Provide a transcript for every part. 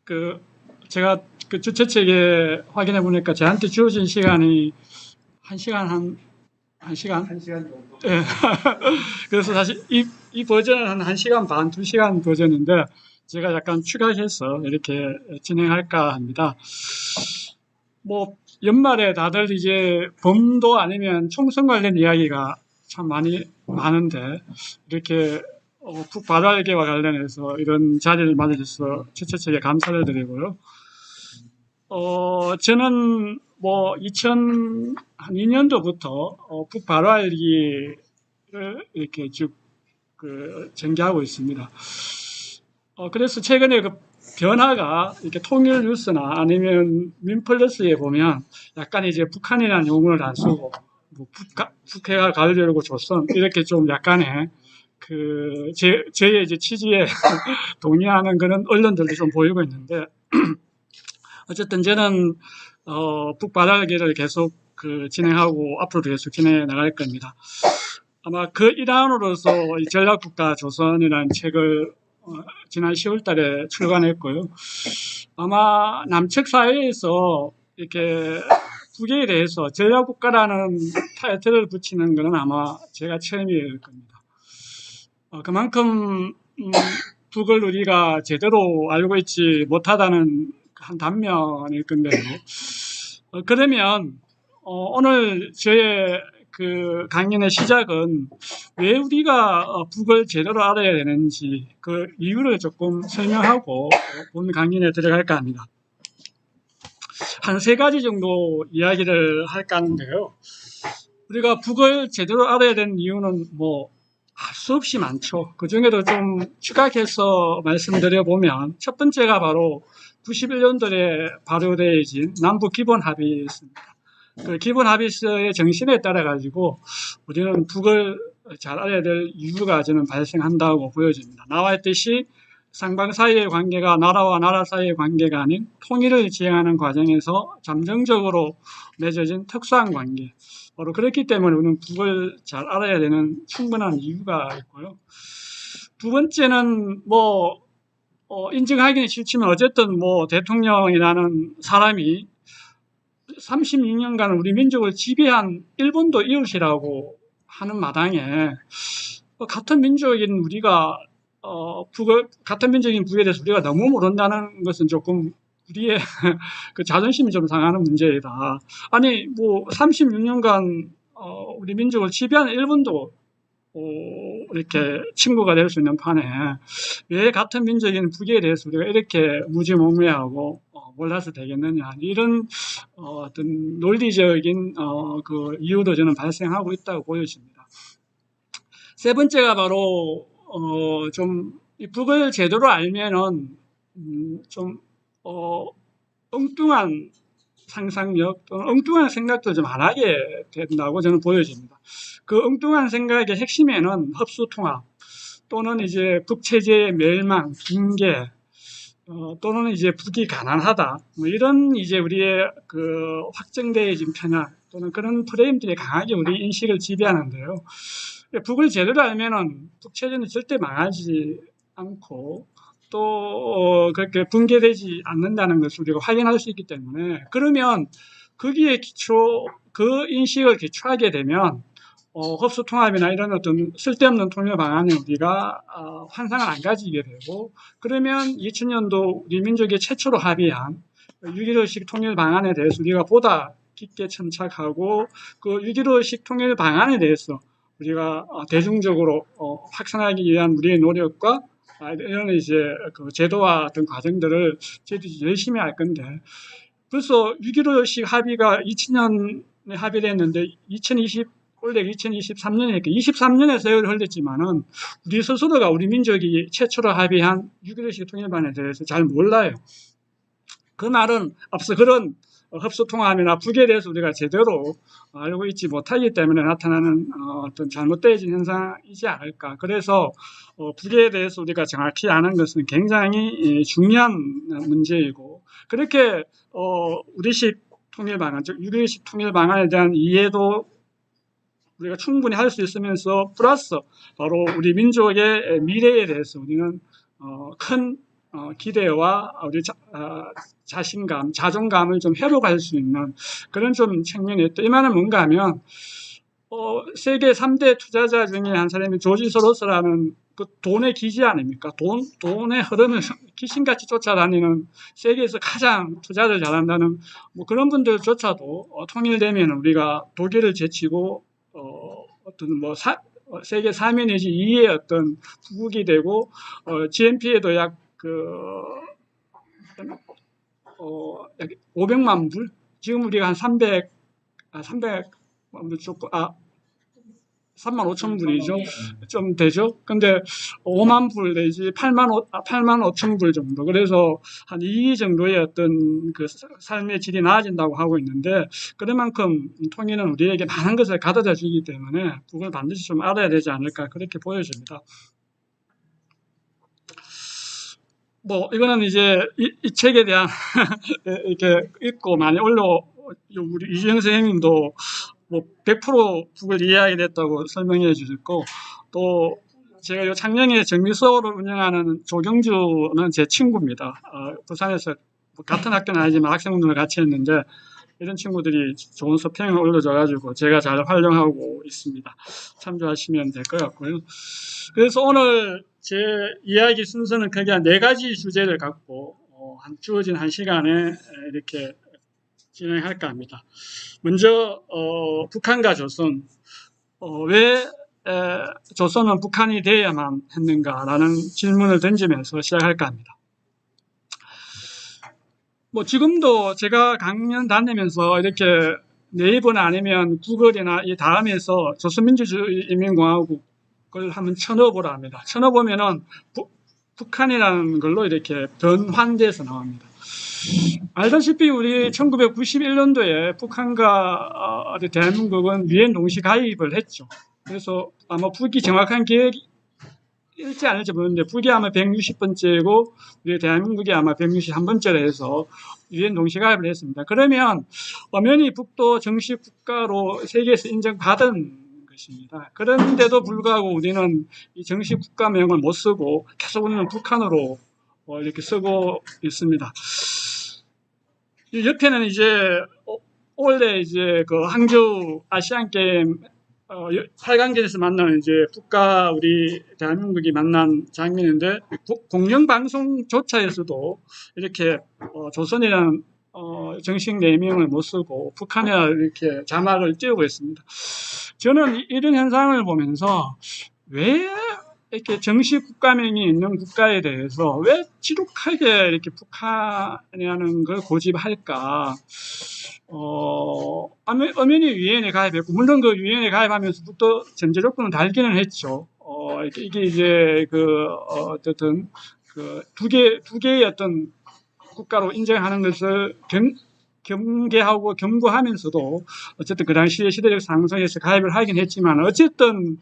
그 제가 그 주최측에 확인해 보니까 저한테 주어진 시간이 한 시간? 한 시간 정도. 예. 그래서 사실 이 버전은 한 1시간 반, 2시간 버전인데 제가 약간 추가해서 이렇게 진행할까 합니다. 뭐 연말에 다들 이제 범도 아니면 총선 관련 이야기가 참 많은데 이렇게 북바다계와 관련해서 이런 자리를 마련해서 주최측에 감사를 드리고요. 저는 뭐 2002년도부터 북바다일기를 이렇게 쭉 전개하고 있습니다. 그래서 최근에 그 변화가 이렇게 통일 뉴스나 아니면 민플러스에 보면 약간 이제 북한이라는 용어를 안 쓰고 뭐 북해가 가려고 조선 이렇게 좀 약간의 저의 이제 취지에 동의하는 그런 언론들도 좀 보이고 있는데 어쨌든 저는 북바다기를 계속 진행하고 앞으로도 계속 진행해 나갈 겁니다. 아마 그 일환으로서 이 전략국가 조선이라는 책을 지난 10월 달에 출간했고요. 아마 남측 사회에서 이렇게 북에 대해서 전략국가라는 타이틀을 붙이는 것은 아마 제가 처음일 겁니다. 그만큼 북을 우리가 제대로 알고 있지 못하다는 한 단면일 건데요. 그러면 오늘 저의 그 강연의 시작은 왜 우리가 북을 제대로 알아야 되는지 그 이유를 조금 설명하고 본 강연에 들어갈까 합니다. 한 3가지 정도 이야기를 할까 하는데요. 우리가 북을 제대로 알아야 되는 이유는 뭐 알 수 없이 많죠. 그 중에도 좀 추가해서 말씀드려보면 첫 번째가 바로 91년도에 발효되어진 남북 기본 합의였습니다. 그 기본 합의서의 정신에 따라 가지고 우리는 북을 잘 알아야 될 이유가 저는 발생한다고 보여집니다. 나와 있듯이 상방 사이의 관계가 나라와 나라 사이의 관계가 아닌 통일을 지향하는 과정에서 잠정적으로 맺어진 특수한 관계. 바로 그렇기 때문에 우리는 북을 잘 알아야 되는 충분한 이유가 있고요. 두 번째는 뭐 인정하기는 싫지만 어쨌든 뭐 대통령이라는 사람이 36년간 우리 민족을 지배한 일본도 이웃이라고 하는 마당에 같은 민족인 우리가 같은 민족인 북에 대해서 우리가 너무 모른다는 것은 조금 우리의 그 자존심이 좀 상하는 문제이다. 아니 뭐 36년간 우리 민족을 지배한 일본도 이렇게 친구가 될 수 있는 판에 왜 같은 민족인 북에 대해서 우리가 이렇게 무지몽매하고 몰라서 되겠느냐 이런 어떤 논리적인 그 이유도 저는 발생하고 있다고 보여집니다. 세 번째가 바로 좀 이 북을 제대로 알면은 좀 엉뚱한 상상력 또는 엉뚱한 생각도 좀 안 하게 된다고 저는 보여집니다. 그 엉뚱한 생각의 핵심에는 흡수통합 또는 이제 북체제의 멸망, 붕괴 또는 이제 북이 가난하다 뭐 이런 이제 우리의 그 확정되어진 편향 또는 그런 프레임들이 강하게 우리 인식을 지배하는데요. 북을 제대로 알면은 북체제는 절대 망하지 않고 또 그렇게 붕괴되지 않는다는 것을 우리가 확인할 수 있기 때문에 그러면 거기에 그 인식을 기초하게 되면 흡수통합이나 이런 어떤 쓸데없는 통일 방안에 우리가 환상을 안 가지게 되고 그러면 2000년도 우리 민족이 최초로 합의한 6.15식 통일 방안에 대해서 우리가 보다 깊게 천착하고 그 6.15식 통일 방안에 대해서 우리가 대중적으로 확산하기 위한 우리의 노력과 이런 이제 그 제도와 어떤 과정들을 저희들이 열심히 할 건데 벌써 6.15식 합의가 2000년에 합의됐는데 원래 2023년이니까 23년의 세월이 흘렀지만은 우리 스스로가 우리 민족이 최초로 합의한 6.15식 통일반에 대해서 잘 몰라요. 그 말은 앞서 그런 흡수통합이나 북에 대해서 우리가 제대로 알고 있지 못하기 때문에 나타나는 어떤 잘못되어진 현상이지 않을까. 그래서 북에 대해서 우리가 정확히 아는 것은 굉장히 중요한 문제이고 그렇게 우리식 통일 방안, 즉 6.15식 통일 방안에 대한 이해도 우리가 충분히 할 수 있으면서 플러스 바로 우리 민족의 미래에 대해서 우리는 큰 기대와 우리 자신감, 자존감을 좀 회복할 수 있는 그런 좀 측면이 또 이 말은 뭔가 하면 세계 3대 투자자 중에 한 사람이 조지 소로스라는 그 돈의 기지 아닙니까? 돈의 흐름을 귀신같이 쫓아다니는 세계에서 가장 투자를 잘한다는 뭐 그런 분들조차도 통일되면 우리가 독일을 제치고 어떤 뭐 세계 3위 내지 2위의 어떤 부국이 되고 GNP에도 약 500만 불? 지금 우리가 한 300만 불 조금 3만 5천 불이죠. 좀 되죠. 근데 5만 불 내지 8만 5천 불 정도. 그래서 한 2위 정도의 어떤 그 삶의 질이 나아진다고 하고 있는데 그만큼 통일은 우리에게 많은 것을 가져다 주기 때문에 그걸 반드시 좀 알아야 되지 않을까 그렇게 보여집니다. 뭐 이거는 이제 이 책에 대한 이렇게 읽고 많이 우리 이주영 선생님도 뭐 100% 북을 이해하게 됐다고 설명해 주셨고 또 제가 요 작년에 정미소를 운영하는 조경주는 제 친구입니다. 부산에서 같은 학교는 아니지만 학생분들을 같이 했는데 이런 친구들이 좋은 서평을 올려줘가지고 제가 잘 활용하고 있습니다. 참조하시면 될 것 같고요. 그래서 오늘 제 이야기 순서는 크게 한 4가지 주제를 갖고 주어진 1시간에 이렇게 진행할까 합니다. 먼저 북한과 조선, 왜 조선은 북한이 되어야만 했는가라는 질문을 던지면서 시작할까 합니다. 뭐 지금도 제가 강연 다니면서 이렇게 네이버나 아니면 구글이나 이 다음에서 조선민주주의인민공화국을 한번 쳐넣어보라 합니다. 쳐넣어보면은 북한이라는 걸로 이렇게 변환돼서 나옵니다. 알다시피 우리 1991년도에 북한과 대한민국은 유엔 동시 가입을 했죠. 그래서 아마 북이 정확한 계획일지 않을지 모르는데 북이 아마 160번째고 우리 대한민국이 아마 161번째로 해서 유엔 동시 가입을 했습니다. 그러면 엄연히 북도 정식 국가로 세계에서 인정받은 것입니다. 그런데도 불구하고 우리는 이 정식 국가명을 못 쓰고 계속 우리는 북한으로 이렇게 쓰고 있습니다. 옆에는 이제 원래 이제 그 항저우 아시안 게임 8강전에서 만나는 이제 북과 우리 대한민국이 만난 장면인데 공영 방송조차에서도 이렇게 조선이라는 정식 네이밍을 못 쓰고 북한이라 이렇게 자막을 띄우고 있습니다. 저는 이런 현상을 보면서 왜 이렇게 정식 국가명이 있는 국가에 대해서 왜 지독하게 이렇게 북한이라는 걸 고집할까? 엄연히 유엔에 가입했고, 물론 그 유엔에 가입하면서부터 전제 조건은 달기는 했죠. 이게 이제 어쨌든 두 개의 어떤 국가로 인정하는 것을 경계하고 경고하면서도 어쨌든 그 당시에 시대적 상승에서 가입을 하긴 했지만 어쨌든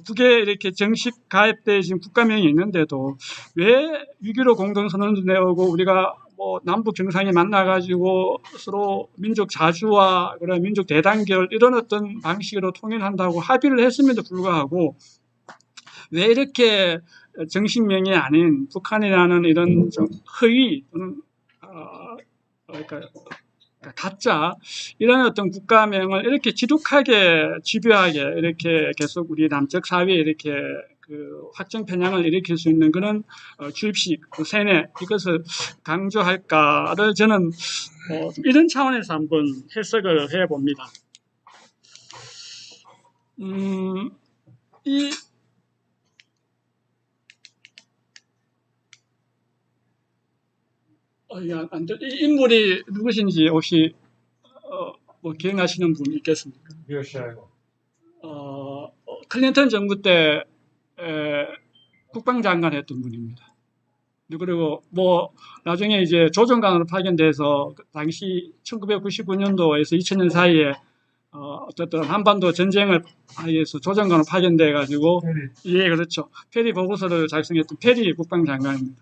북에 이렇게 정식 가입되신 국가명이 있는데도 왜 6.15 공동선언도 내오고 우리가 뭐 남북 정상이 만나가지고 서로 민족 자주와 그런 민족 대단결 이런 어떤 방식으로 통일한다고 합의를 했음에도 불구하고 왜 이렇게 정식명이 아닌 북한이라는 이런 좀 허위 또는 그러니까 가짜 이런 어떤 국가명을 이렇게 지독하게 집요하게 이렇게 계속 우리 남측 사회에 이렇게 그 확정 편향을 일으킬 수 있는 그런 주입식 세뇌 이것을 강조할까를 저는 이런 차원에서 한번 해석을 해봅니다. 이 인물이 누구신지 혹시 뭐 기억나시는 분 있겠습니까? 클린턴 정부 때 국방장관 했던 분입니다. 그리고 뭐 나중에 이제 조정관으로 파견돼서 당시 1999년도에서 2000년 사이에 어쨌든 한반도 전쟁을 하기위해서 조정관으로 파견돼 가지고 예 그렇죠. 페리 보고서를 작성했던 페리 국방장관입니다.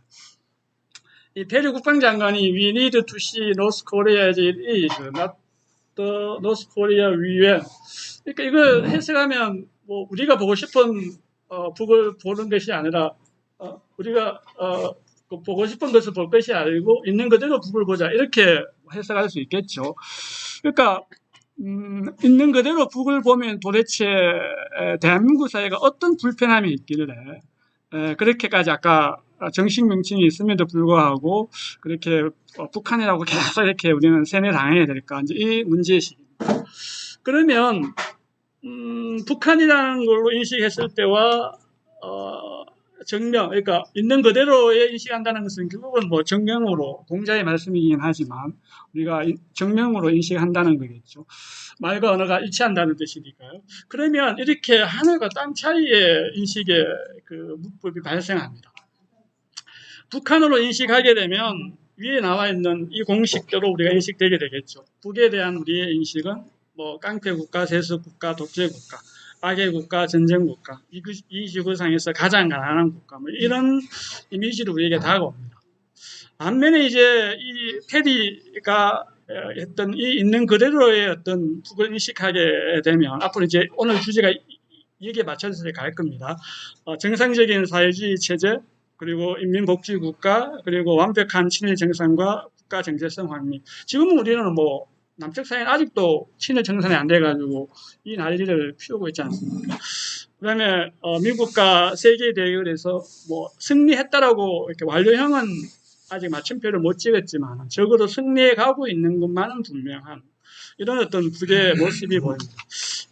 이 페리 국방장관이 We need to see North Korea as it is, not the North Korea we were. 그러니까 이걸 해석하면 뭐 우리가 보고 싶은 북을 보는 것이 아니라 우리가 보고 싶은 것을 볼 것이 아니고 있는 그대로 북을 보자 이렇게 해석할 수 있겠죠. 그러니까 있는 그대로 북을 보면 도대체 대한민국 사회가 어떤 불편함이 있길래 그렇게까지 아까 정식 명칭이 있음에도 불구하고 그렇게 북한이라고 계속 이렇게 우리는 세뇌당해야 될까 이제 이 문제의식입니다. 그러면 북한이라는 걸로 인식했을 때와 정명, 그러니까 있는 그대로에 인식한다는 것은 결국은 뭐 정명으로 공자의 말씀이긴 하지만 우리가 정명으로 인식한다는 거겠죠. 말과 언어가 일치한다는 뜻이니까요. 그러면 이렇게 하늘과 땅 차이의 인식의 그 문법이 발생합니다. 북한으로 인식하게 되면 위에 나와 있는 이 공식대로 우리가 인식되게 되겠죠. 북에 대한 우리의 인식은 뭐 깡패국가, 세습국가, 독재국가, 악의국가, 전쟁국가, 이 지구상에서 가장 가난한 국가, 뭐 이런 이미지로 우리에게 다가옵니다. 반면에 이제 이 테디가 했던 이 있는 그대로의 어떤 북을 인식하게 되면 앞으로 이제 오늘 주제가 여기에 맞춰서 갈 겁니다. 정상적인 사회주의 체제, 그리고 인민복지국가, 그리고 완벽한 친일 정상과 국가 정체성 확립. 지금은 우리는 뭐 남측 사회는 아직도 친일 정상이 안 돼가지고 이 난리를 피우고 있지 않습니까? 그다음에 미국과 세계 대결에서 뭐 승리했다라고 이렇게 완료형은 아직 맞춤표를 못 찍었지만 적어도 승리해 가고 있는 것만은 분명한 이런 어떤 북의 모습이 보입니다.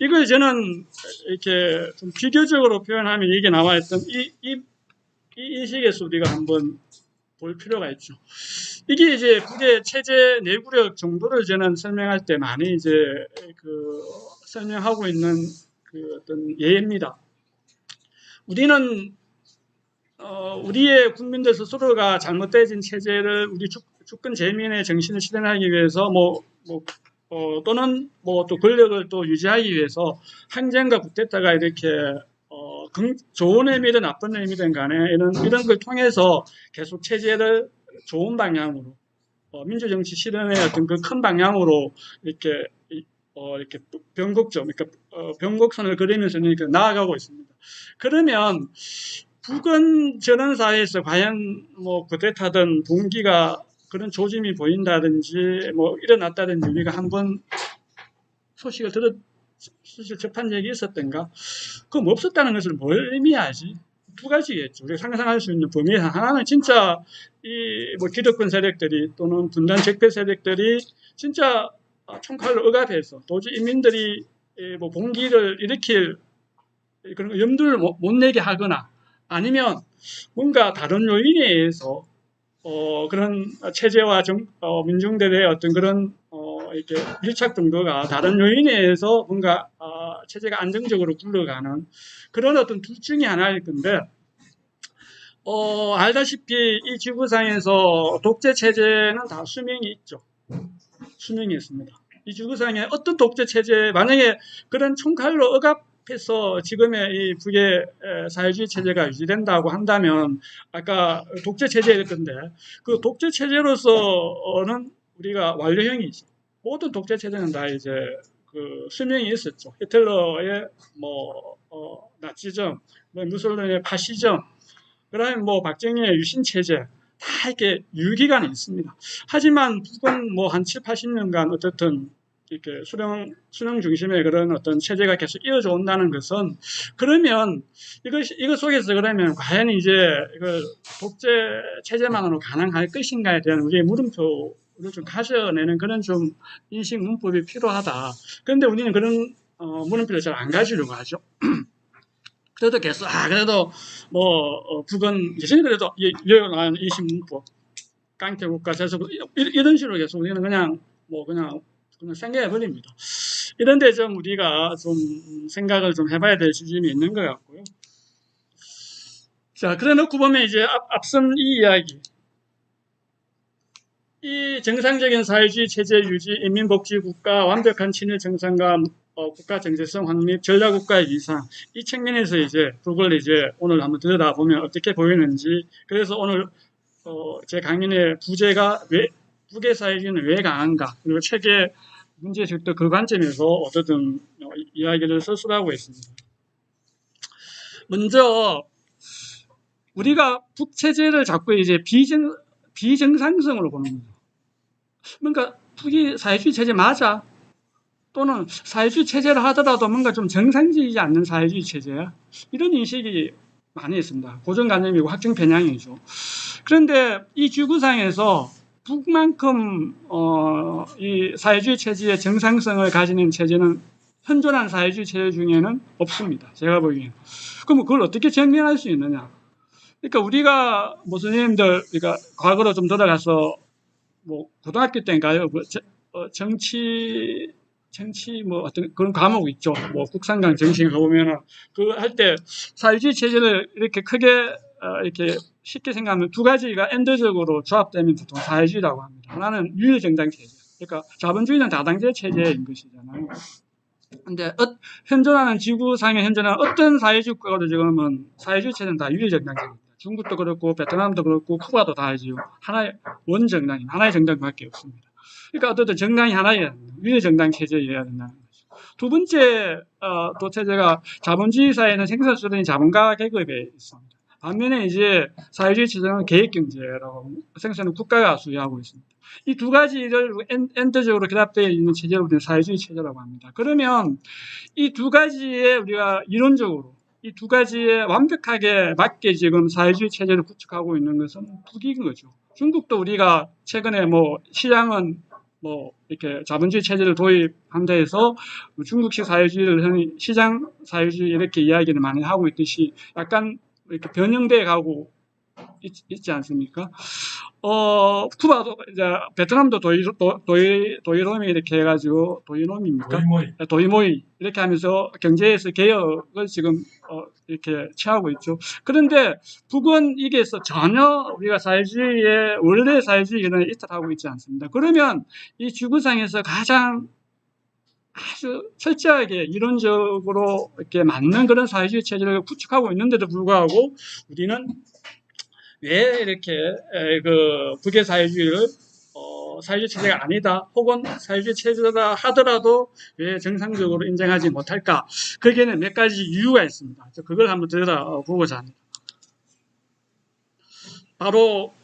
이걸 저는 이렇게 좀 비교적으로 표현하면 이게 나와 있던 이 인식에서 우리가 한번 볼 필요가 있죠. 이게 이제 북의 체제 내구력 정도를 저는 설명할 때 많이 이제 그 설명하고 있는 그 어떤 예입니다. 우리는 우리의 국민들 스스로가 잘못되어진 체제를 우리 주권 재민의 정신을 실현하기 위해서 또는 뭐 또 권력을 또 유지하기 위해서 항쟁과 쿠데타가 이렇게 좋은 의미든 나쁜 의미든 간에 이런 걸 통해서 계속 체제를 좋은 방향으로 민주정치 실현의 어떤 그 큰 방향으로 이렇게 그러니까 변곡선을 그리면서 이렇게 나아가고 있습니다. 그러면 북은 저런 사회에서 과연 뭐 쿠데타든 동기가 그런 조짐이 보인다든지 뭐 일어났다든지 우리가 한번 소식을 접한 적이 있었던가? 그럼 없었다는 것을 뭘 의미하지? 두 가지겠죠. 우리가 상상할 수 있는 범위 하나는 진짜 이 뭐 기득권 세력들이 또는 분단 적폐 세력들이 진짜 총칼로 억압해서 도저히 인민들이 뭐 봉기를 일으킬 그런 염두를 못 내게 하거나 아니면 뭔가 다른 요인에 의해서 그런 체제와 민중들의 어떤 그런 이렇게 밀착 정도가 다른 요인에 의해서 뭔가 체제가 안정적으로 굴러가는 그런 어떤 둘 중에 하나일 건데 알다시피 이 지구상에서 독재 체제는 다 수명이 있죠. 수명이 있습니다. 이 지구상에 어떤 독재 체제 만약에 그런 총칼로 억압해서 지금의 이 북의 사회주의 체제가 유지된다고 한다면 아까 독재 체제일 건데 그 독재 체제로서는 우리가 완료형이죠. 모든 독재 체제는 다 이제 그 수명이 있었죠. 히틀러의 나치즘, 무솔리니의 파시즘, 그다음에 박정희의 유신 체제 다 이렇게 유기간이 있습니다. 하지만 북은 한 7, 80년간 어쨌든 이렇게 수령 중심의 그런 어떤 체제가 계속 이어져 온다는 것은 그러면 이거 속에서 그러면 과연 이제 이걸 독재 체제만으로 가능할 것인가에 대한 우리의 물음표를 좀 가져내는 그런 좀 인식 문법이 필요하다. 그런데 우리는 그런 물음표를 잘 안 가지려고 하죠. 그래도 계속 그래도 북은 예전에 그래도 이어나가는 인식 문법, 깡패국가 세습 이런 식으로 계속 우리는 그냥 생각해 버립니다. 이런데 좀 우리가 좀 생각을 좀 해봐야 될 지점이 있는 것 같고요. 자, 그래 놓고 보면 이제 앞선 이 이야기, 이 정상적인 사회주의 체제 유지, 인민복지국가, 완벽한 친일 정상과 국가 정체성 확립, 전략국가의 이상, 이 측면에서 이제 북을 이제 오늘 한번 들여다보면 어떻게 보이는지, 그래서 오늘 제 강연의 부제가 북의 사회주의는 왜 강한가, 그리고 책의 문제집도 그 관점에서 어쨌든 이야기를 서술하고 있습니다. 먼저 우리가 북체제를 자꾸 이제 비정상성으로 보는 거죠. 뭔가 북이 사회주의 체제 맞아? 또는 사회주의 체제를 하더라도 뭔가 좀 정상적이지 않는 사회주의 체제야? 이런 인식이 많이 있습니다. 고정관념이고 확정 편향이죠. 그런데 이 지구상에서 북만큼 이 사회주의 체제의 정상성을 가지는 체제는 현존한 사회주의 체제 중에는 없습니다. 제가 보기에는. 그럼 그걸 어떻게 증명할 수 있느냐? 그러니까 우리가 뭐 선생님들 그러니까 과거로 좀 돌아가서 뭐 고등학교 때인가요? 뭐 정치 뭐 어떤 그런 과목 있죠. 뭐 국산강 정신 가보면은 그 할 때 사회주의 체제를 이렇게 크게 이렇게 쉽게 생각하면 두 가지가 엔드적으로 조합되면 보통 사회주의라고 합니다. 하나는 유일정당 체제. 그러니까 자본주의는 다당제 체제인 것이잖아요. 근데 현존하는 지구상에 현존하는 어떤 사회주의 국가도 지금은 사회주의 체제는 다 유일정당 체제입니다. 중국도 그렇고 베트남도 그렇고 쿠바도 다 하지요. 하나의 원정당이 하나의 정당밖에 없습니다. 그러니까 어쨌든 정당이 하나여야 된다. 유일정당 체제여야 된다는 거죠. 두 번째 또 체제가 자본주의 사회는 생산 수단이 자본가 계급에 있습니다. 반면에 이제 사회주의 체제는 계획경제라고 생산은 국가가 수여하고 있습니다. 이 두 가지를 엔드적으로 결합되어 있는 체제를 우리는 사회주의 체제라고 합니다. 그러면 이 두 가지에 우리가 이론적으로 이 두 가지에 완벽하게 맞게 지금 사회주의 체제를 구축하고 있는 것은 북인 거죠. 중국도 우리가 최근에 뭐 시장은 뭐 이렇게 자본주의 체제를 도입한다 해서 중국식 사회주의를 시장 사회주의 이렇게 이야기를 많이 하고 있듯이 약간 이렇게 변형돼 가고 있지 않습니까? 쿠바도 이제 베트남도 도이로미 이렇게 해가지고 도이노미입니까? 도이모이 이렇게 하면서 경제에서 개혁을 지금 이렇게 취하고 있죠. 그런데 북은 이게 전혀 우리가 사회주의의 원래 사회주의는 이탈하고 있지 않습니다. 그러면 이 지구상에서 가장 아주 철저하게 이론적으로 이렇게 맞는 그런 사회주의 체제를 구축하고 있는데도 불구하고 우리는 왜 이렇게 그 북의 사회주의를 사회주의 체제가 아니다 혹은 사회주의 체제다 하더라도 왜 정상적으로 인정하지 못할까? 거기에는 몇 가지 이유가 있습니다. 그걸 한번 들여다보고자 합니다. 바로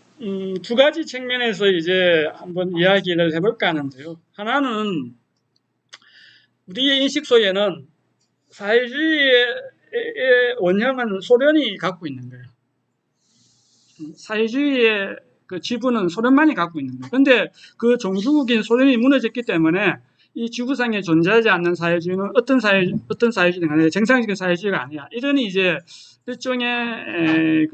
두 가지 측면에서 이제 한번 이야기를 해볼까 하는데요. 하나는 우리의 인식 속에는 사회주의의 원형은 소련이 갖고 있는 거예요. 사회주의의 그 지분은 소련만이 갖고 있는 거예요. 근데 그 종주국인 소련이 무너졌기 때문에 이 지구상에 존재하지 않는 사회주의는 어떤 사회주의든 간에 정상적인 사회주의가 아니야. 이러니 이제 일종의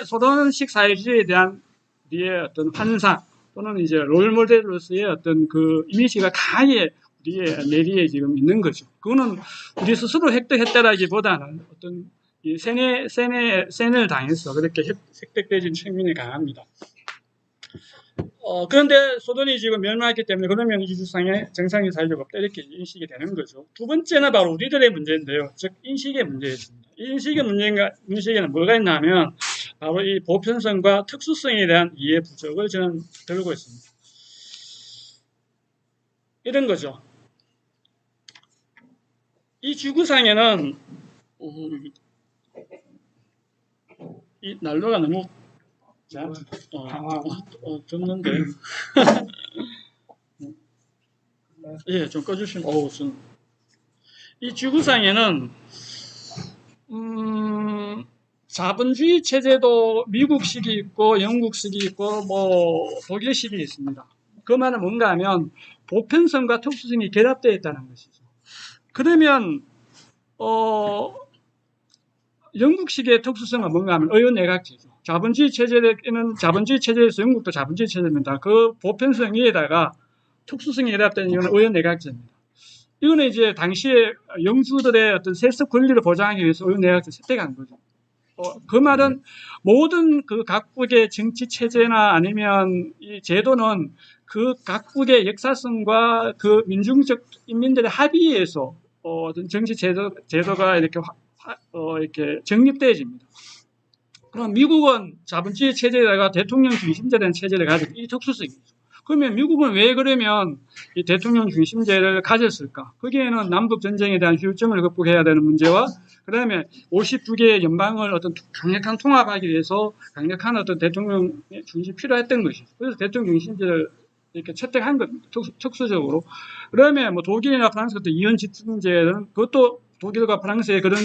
소련식 사회주의에 대한 우리의 어떤 환상 또는 이제 롤모델로서의 어떤 그 이미지가 강하게 우리의 내리에 지금 있는 거죠. 그거는 우리 스스로 획득했다라기보다는 어떤 이 세뇌를 당해서 그렇게 획득되진 측면이 강합니다. 그런데 소련이 지금 멸망했기 때문에 그러면 이 지구상에 정상적인 사회주의가 없다 이렇게 인식이 되는 거죠. 두 번째는 바로 우리들의 문제인데요. 즉 인식의 문제였습니다. 인식의 문제에는 뭐가 있냐면 바로 이 보편성과 특수성에 대한 이해 부족을 저는 들고 있습니다. 이런 거죠. 이 지구상에는 이 난로가 너무 듣는데 예, 좀 꺼주시면 이 지구상에는 자본주의 체제도 미국식이 있고 영국식이 있고 뭐 독일식이 있습니다. 그 말은 뭔가 하면 보편성과 특수성이 결합되어 있다는 것이죠. 그러면 영국식의 특수성은 뭔가 하면 의원내각제죠. 자본주의 체제에서 영국도 자본주의 체제입니다. 그 보편성 위에다가 특수성이 결합되는 이유는 의원내각제입니다. 이거는 이제 당시에 영주들의 어떤 세습 권리를 보장하기 위해서 의원내각제 채택한 거죠. 그 말은 모든 그 각국의 정치 체제나 아니면 이 제도는 그 각국의 역사성과 그 민중적 인민들의 합의에서 어떤 정치 제도가 이렇게 정립되어집니다. 그럼 미국은 자본주의 체제에다가 대통령 중심제된 체제를 가지고 이 특수성이죠. 그러면 미국은 왜 그러면 이 대통령 중심제를 가졌을까? 거기에는 남북 전쟁에 대한 후유증을 극복해야 되는 문제와 그다음에 52개의 연방을 어떤 강력한 통합하기 위해서 강력한 어떤 대통령 중심이 필요했던 것이죠. 그래서 대통령 중심제를 이렇게 채택한 겁니다. 특수적으로. 그다음에 뭐 독일이나 프랑스 같은 이원 집중제는 그것도 독일과 프랑스의 그런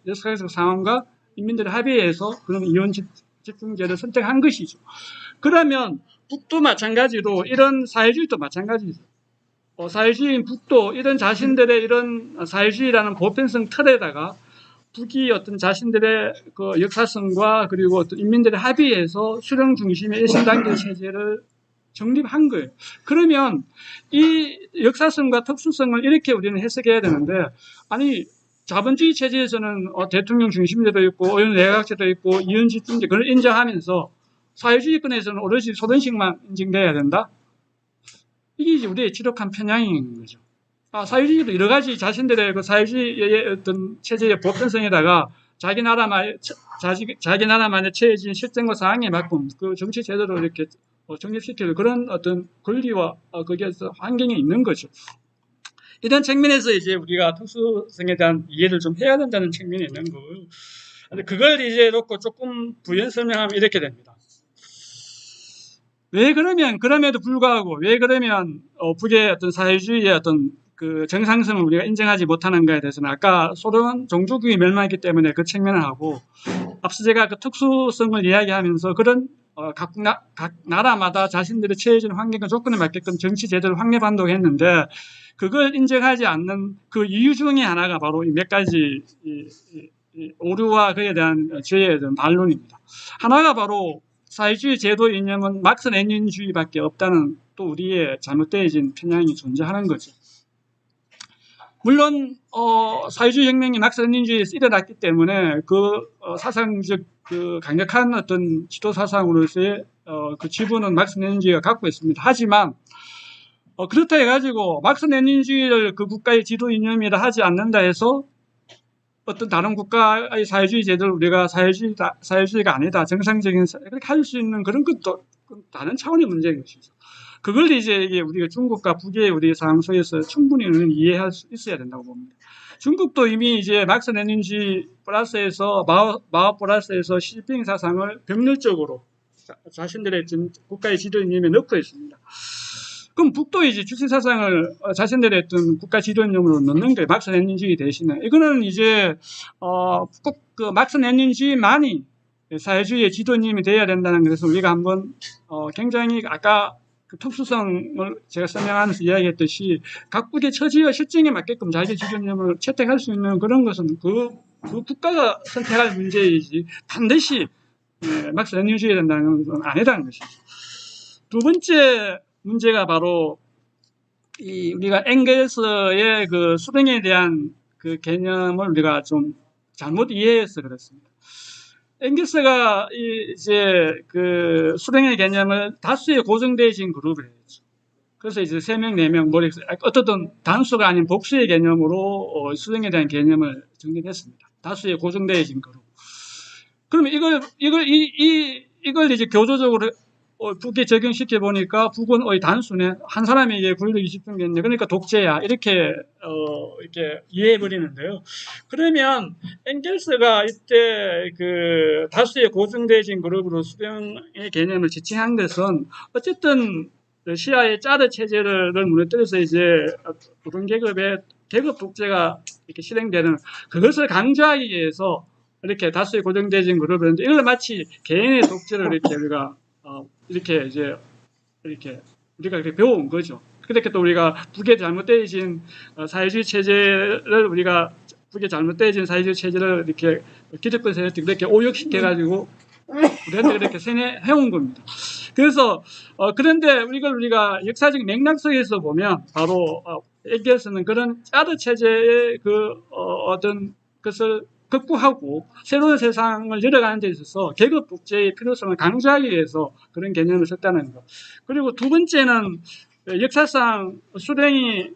역사적 상황과 인민들의 합의해서 그런 이원 집중제를 선택한 것이죠. 그러면 북도 마찬가지로 이런 사회주의도 마찬가지죠. 사회주의인 북도 이런 자신들의 이런 사회주의라는 보편성 틀에다가 북이 어떤 자신들의 그 역사성과 그리고 어떤 인민들의 합의에서 수령 중심의 일신단계 체제를 정립한 거예요. 그러면 이 역사성과 특수성을 이렇게 우리는 해석해야 되는데, 아니 자본주의 체제에서는 대통령 중심제도 있고 내각제도 있고 이원집중제 그걸 인정하면서 사회주의권에서는 오로지 소변식만 인정돼야 된다. 이게 이제 우리의 지독한 편향인 거죠. 사회주의도 여러 가지 자신들의 그 사회주의의 어떤 체제의 보편성에다가 자기 나라만의 처해진 실정과 상황에 맞고 그 정치 제도를 이렇게 정립시키는 그런 어떤 권리와 거기에서 환경이 있는 거죠. 이런 측면에서 이제 우리가 특수성에 대한 이해를 좀 해야 된다는 측면이 있는 거고요. 그걸 이제 놓고 조금 부연 설명하면 이렇게 됩니다. 왜 그러면, 그럼에도 불구하고, 왜 그러면, 북의 어떤 사회주의의 어떤 그 정상성을 우리가 인정하지 못하는가에 대해서는 아까 소련 종주국이 멸망했기 때문에 그 측면을 하고, 앞서 제가 그 특수성을 이야기하면서 그런, 각 나라마다 자신들의 처해진 환경과 조건에 맞게끔 정치 제도를 확립한다고 했는데, 그걸 인정하지 않는 그 이유 중에 하나가 바로 이 몇 가지, 오류와 그에 대한 저의 반론입니다. 하나가 바로 사회주의 제도 이념은 막스 레닌주의밖에 없다는 또 우리의 잘못되어진 편향이 존재하는 거죠. 물론 사회주의 혁명이 막스 레닌주의에서 일어났기 때문에 그 사상적 그 강력한 어떤 지도 사상으로서의 그 지분은 막스 레닌주의가 갖고 있습니다. 하지만 그렇다 해가지고 막스 레닌주의를 그 국가의 지도 이념이라 하지 않는다 해서 어떤 다른 국가의 사회주의 제도를 우리가 사회주의가 아니다, 정상적인 그렇게 할 수 있는 그런 것도 다른 차원의 문제인 것이죠. 그걸 이제 우리가 중국과 북의 우리 상황 속에서 충분히 이해할 수 있어야 된다고 봅니다. 중국도 이미 이제 막스 레닌주의 플러스에서 마오 플러스에서 시진핑 사상을 병렬적으로 자신들의 국가의 지도 이념에 넣고 있습니다. 그럼 북도 이제 주체 사상을 자신들의 어떤 국가 지도이념으로 넣는 거예요. 막스 레닌주의 대신에. 이거는 이제, 꼭 그 막스 레닌주의만이 사회주의의 지도이념이 되어야 된다는 것에서 우리가 한번, 굉장히 아까 그 특수성을 제가 설명하면서 이야기했듯이 각국의 처지와 실정에 맞게끔 자기 지도이념을 채택할 수 있는 그런 것은 그 국가가 선택할 문제이지 반드시 막스 레닌주의가 된다는 것은 아니라는 것이죠. 두 번째, 문제가 바로 우리가 엥겔스의 그 수령에 대한 그 개념을 우리가 좀 잘못 이해해서 그렇습니다. 엥겔스가 이제 그 수령의 개념을 다수의 고정되어진 그룹을 했죠. 그래서 이제 3명, 4명, 어떤 단수가 아닌 복수의 개념으로 수령에 대한 개념을 정립했습니다. 다수의 고정되어진 그룹. 그러면 이걸 이제 교조적으로 북에 적용시켜 보니까 북은 단순해 한 사람에게 권력이 집중됐네. 그러니까 독재야. 이렇게 이해해 버리는데요. 그러면 엥겔스가 이때 그 다수의 고정되어진 그룹으로 수령의 개념을 지칭한 것은 어쨌든 러시아의 짜르 체제를 무너뜨려서 이제 부른 계급의 계급 독재가 이렇게 실행되는 그것을 강조하기 위해서 이렇게 다수의 고정되어진 그룹을 했는데 이걸 마치 개인의 독재를 우리가 이렇게 우리가 그렇게 배워온 거죠. 그렇게 또 우리가 북의 잘못되어진 사회주의 체제를 북의 잘못되어진 사회주의 체제를 이렇게 기득권 세력들이 그렇게 오역시켜가지고 우리한테 그렇게 세뇌해온 겁니다. 그래서 그런데 우리가 역사적 맥락 속에서 보면 바로 엥겔스는 그런 짜르 체제의 어떤 것을 극복하고 새로운 세상을 열어가는 데 있어서 계급 독재의 필요성을 강조하기 위해서 그런 개념을 썼다는 것. 그리고 두 번째는 역사상 수령이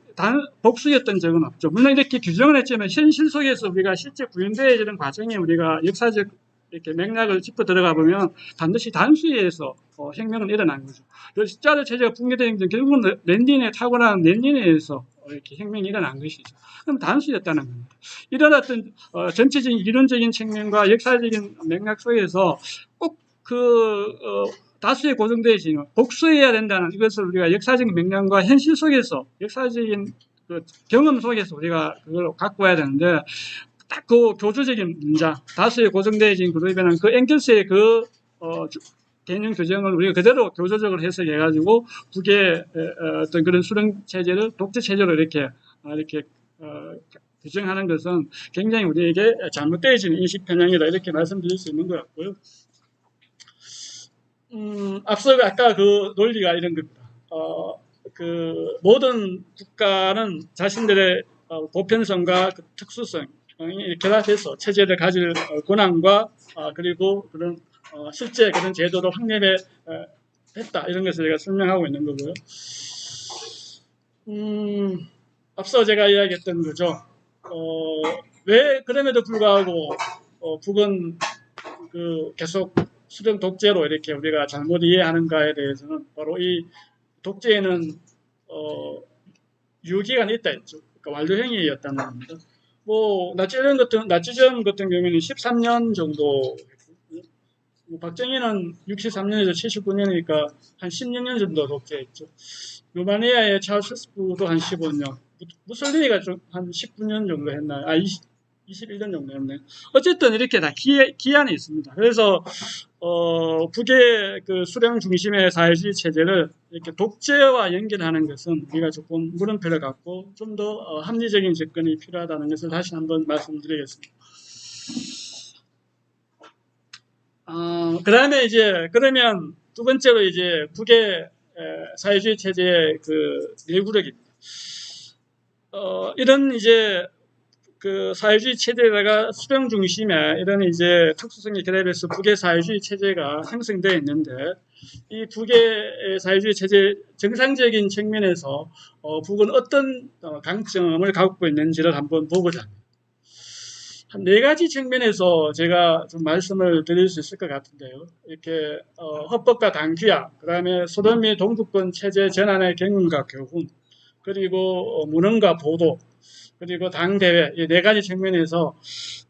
복수였던 적은 없죠. 물론 이렇게 규정을 했지만 현실 속에서 우리가 실제 구현되어지는 과정에 우리가 역사적 이렇게 맥락을 짚어 들어가 보면 반드시 단수에 의해서 혁명은 일어난 거죠. 그래서 숫자로 체제가 붕괴된 건 결국은 렌닌의 탁월한 렌닌에 의해서 이렇게 혁명이 일어난 것이죠. 그럼 단수였다는 겁니다. 일어났던 전체적인 이론적인 측면과 역사적인 맥락 속에서 꼭 다수에 고정되어지는 복수해야 된다는 이것을 우리가 역사적인 맥락과 현실 속에서 역사적인 그 경험 속에서 우리가 그걸 갖고 와야 되는데 딱 그 교조적인 문장 다수에 고정되어진 그룹에 대한 그 앵겔스의 개념 규정을 우리가 그대로 교조적으로 해석해가지고 북의 어떤 그런 수령 체제를 독재 체제로 이렇게 규정하는 것은 굉장히 우리에게 잘못되어진 인식 편향이다 이렇게 말씀드릴 수 있는 것 같고요. 앞서 아까 그 논리가 이런 겁니다. 그 모든 국가는 자신들의 보편성과 그 특수성이 결합해서 체제를 가질 권한과 그리고 그런 실제 그런 제도를 확립해 했다 이런 것을 제가 설명하고 있는 거고요. 앞서 제가 이야기했던 거죠. 왜 그럼에도 불구하고 북은 그 계속 수령 독재로 이렇게 우리가 잘못 이해하는가에 대해서는 바로 이 독재에는 유효기간이 있다 했죠. 그러니까 완료행위였다는 겁니다. 뭐 나치즘 같은 경우에는 13년 정도, 박정희는 63년에서 79년이니까 한 16년 정도 독재했죠. 루마니아의 차우셰스쿠도 한 15년, 무솔리니가 좀 한 19년 정도 했나요? 21년 정도 했네. 어쨌든 이렇게 다 기한이 있습니다. 그래서 북의 그 수령 중심의 사회주의 체제를 이렇게 독재와 연결하는 것은 우리가 조금 물음표를 갖고 좀 더 합리적인 접근이 필요하다는 것을 다시 한번 말씀드리겠습니다. 그 다음에 이제 그러면 두 번째로 이제 북의 사회주의 체제의 그 내구력입니다. 이런 이제 그 사회주의 체제가 수령 중심에 이런 이제 특수성이 결합해서 북의 사회주의 체제가 형성되어 있는데 이 북의 사회주의 체제 정상적인 측면에서 북은 어떤 강점을 갖고 있는지를 한번 보고자 합니다. 한 네 가지 측면에서 제가 좀 말씀을 드릴 수 있을 것 같은데요. 이렇게 헌법과 당규약, 그다음에 소련 및 동북권 체제 전환의 경험과 교훈, 그리고 문헌과 보도, 그리고 당대회 이 네 가지 측면에서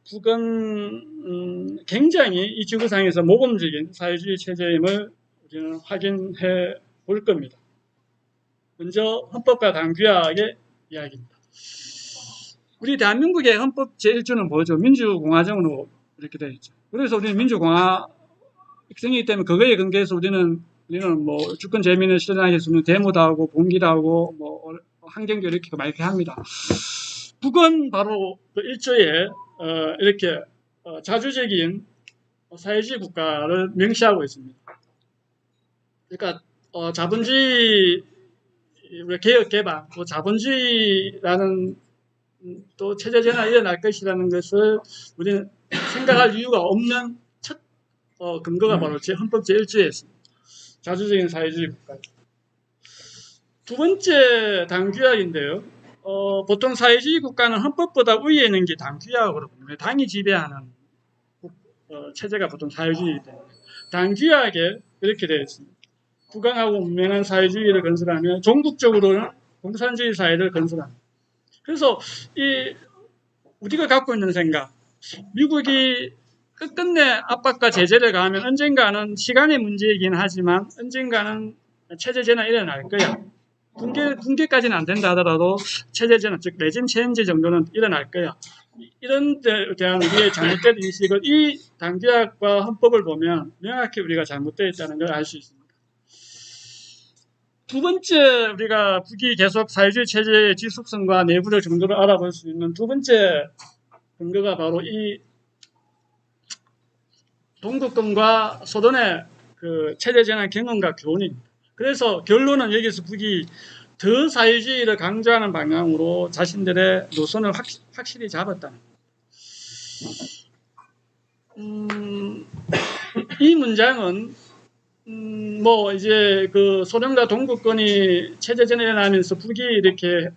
북은 굉장히 이 지구상에서 모범적인 사회주의 체제임을 우리는 확인해 볼 겁니다. 먼저 헌법과 당규약의 이야기입니다. 우리 대한민국의 헌법 제1조는 뭐죠? 민주공화정으로 이렇게 되어 있죠. 그래서 우리는 민주공화정이기 때문에 그거에 근거해서 우리는 뭐 주권 재민을 실현하기 위해서는 데모도 하고 봉기도 하고 뭐 환경도 이렇게 많이 합니다. 북은 바로 그 1조에 이렇게 자주적인 사회주의 국가를 명시하고 있습니다. 그러니까 자본주의 개혁 개방, 또 자본주의라는 또 체제 전환이 일어날 것이라는 것을 우리는 생각할 이유가 없는 첫 근거가 바로 제 헌법 제1조에 있습니다. 자주적인 사회주의 국가. 두 번째 당규약인데요. 보통 사회주의 국가는 헌법보다 위에 있는 게 당규약으로 봅니다. 당이 지배하는 체제가 보통 사회주의이기 때문에 당규약에 이렇게 되어 있습니다. 부강하고 문명한 사회주의를 건설하며 종국적으로는 공산주의 사회를 건설합니다. 그래서 우리가 갖고 있는 생각, 미국이 끝끝내 압박과 제재를 가하면 언젠가는 시간의 문제이긴 하지만 언젠가는 체제 전환이 일어날 거야. 붕괴까지는 안 된다 하더라도 체제 전환, 즉 레짐 체인지 정도는 일어날 거야. 이런 데 대한 우리의 잘못된 인식을 이 당규약과 헌법을 보면 명확히 우리가 잘못되어 있다는 걸 알 수 있습니다. 두 번째 우리가 북이 계속 사회주의 체제의 지속성과 내부적 정도를 알아볼 수 있는 두 번째 근거가 바로 이 동북권과 소련의 그 체제 전환 경험과 교훈입니다. 그래서 결론은 여기서 북이 더 사회주의를 강조하는 방향으로 자신들의 노선을 확실히 잡았다는 겁니다. 이 문장은 뭐 이제 그 소련과 동북권이 체제 전환을 하면서 북이 이렇게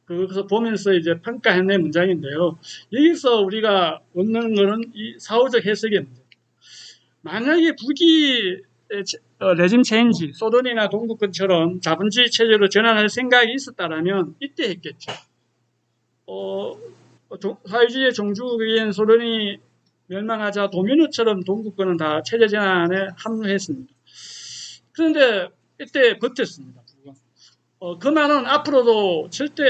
그것을 보면서 이제 평가해낸 문장인데요. 여기서 우리가 얻는 거는 이 사후적 해석의 문제. 만약에 북이 레짐 체인지, 소련이나 동구권처럼 자본주의 체제로 전환할 생각이 있었다라면 이때 했겠죠. 사회주의의 종주국인 소련이 멸망하자 도미노처럼 동구권은 다 체제 전환에 합류했습니다. 그런데 이때 버텼습니다. 그 말은 앞으로도 절대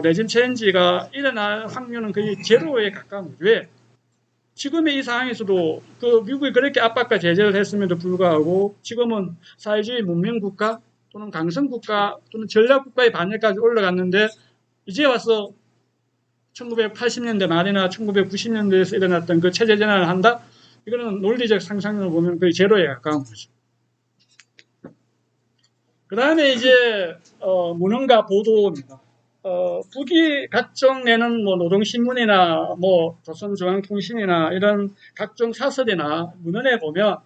레짐 체인지가 일어날 확률은 거의 제로에 가까운 거죠. 왜? 지금의 이 상황에서도 미국이 그렇게 압박과 제재를 했음에도 불구하고 지금은 사회주의 문명국가 또는 강성국가 또는 전략국가의 반열까지 올라갔는데 이제 와서 1980년대 말이나 1990년대에서 일어났던 그 체제 전환을 한다? 이거는 논리적 상상을 보면 거의 제로에 가까운 거죠. 그 다음에 이제 문헌과 보도입니다. 북이 각종 내는 노동신문이나 조선중앙통신이나 이런 각종 사설이나 문헌에 보면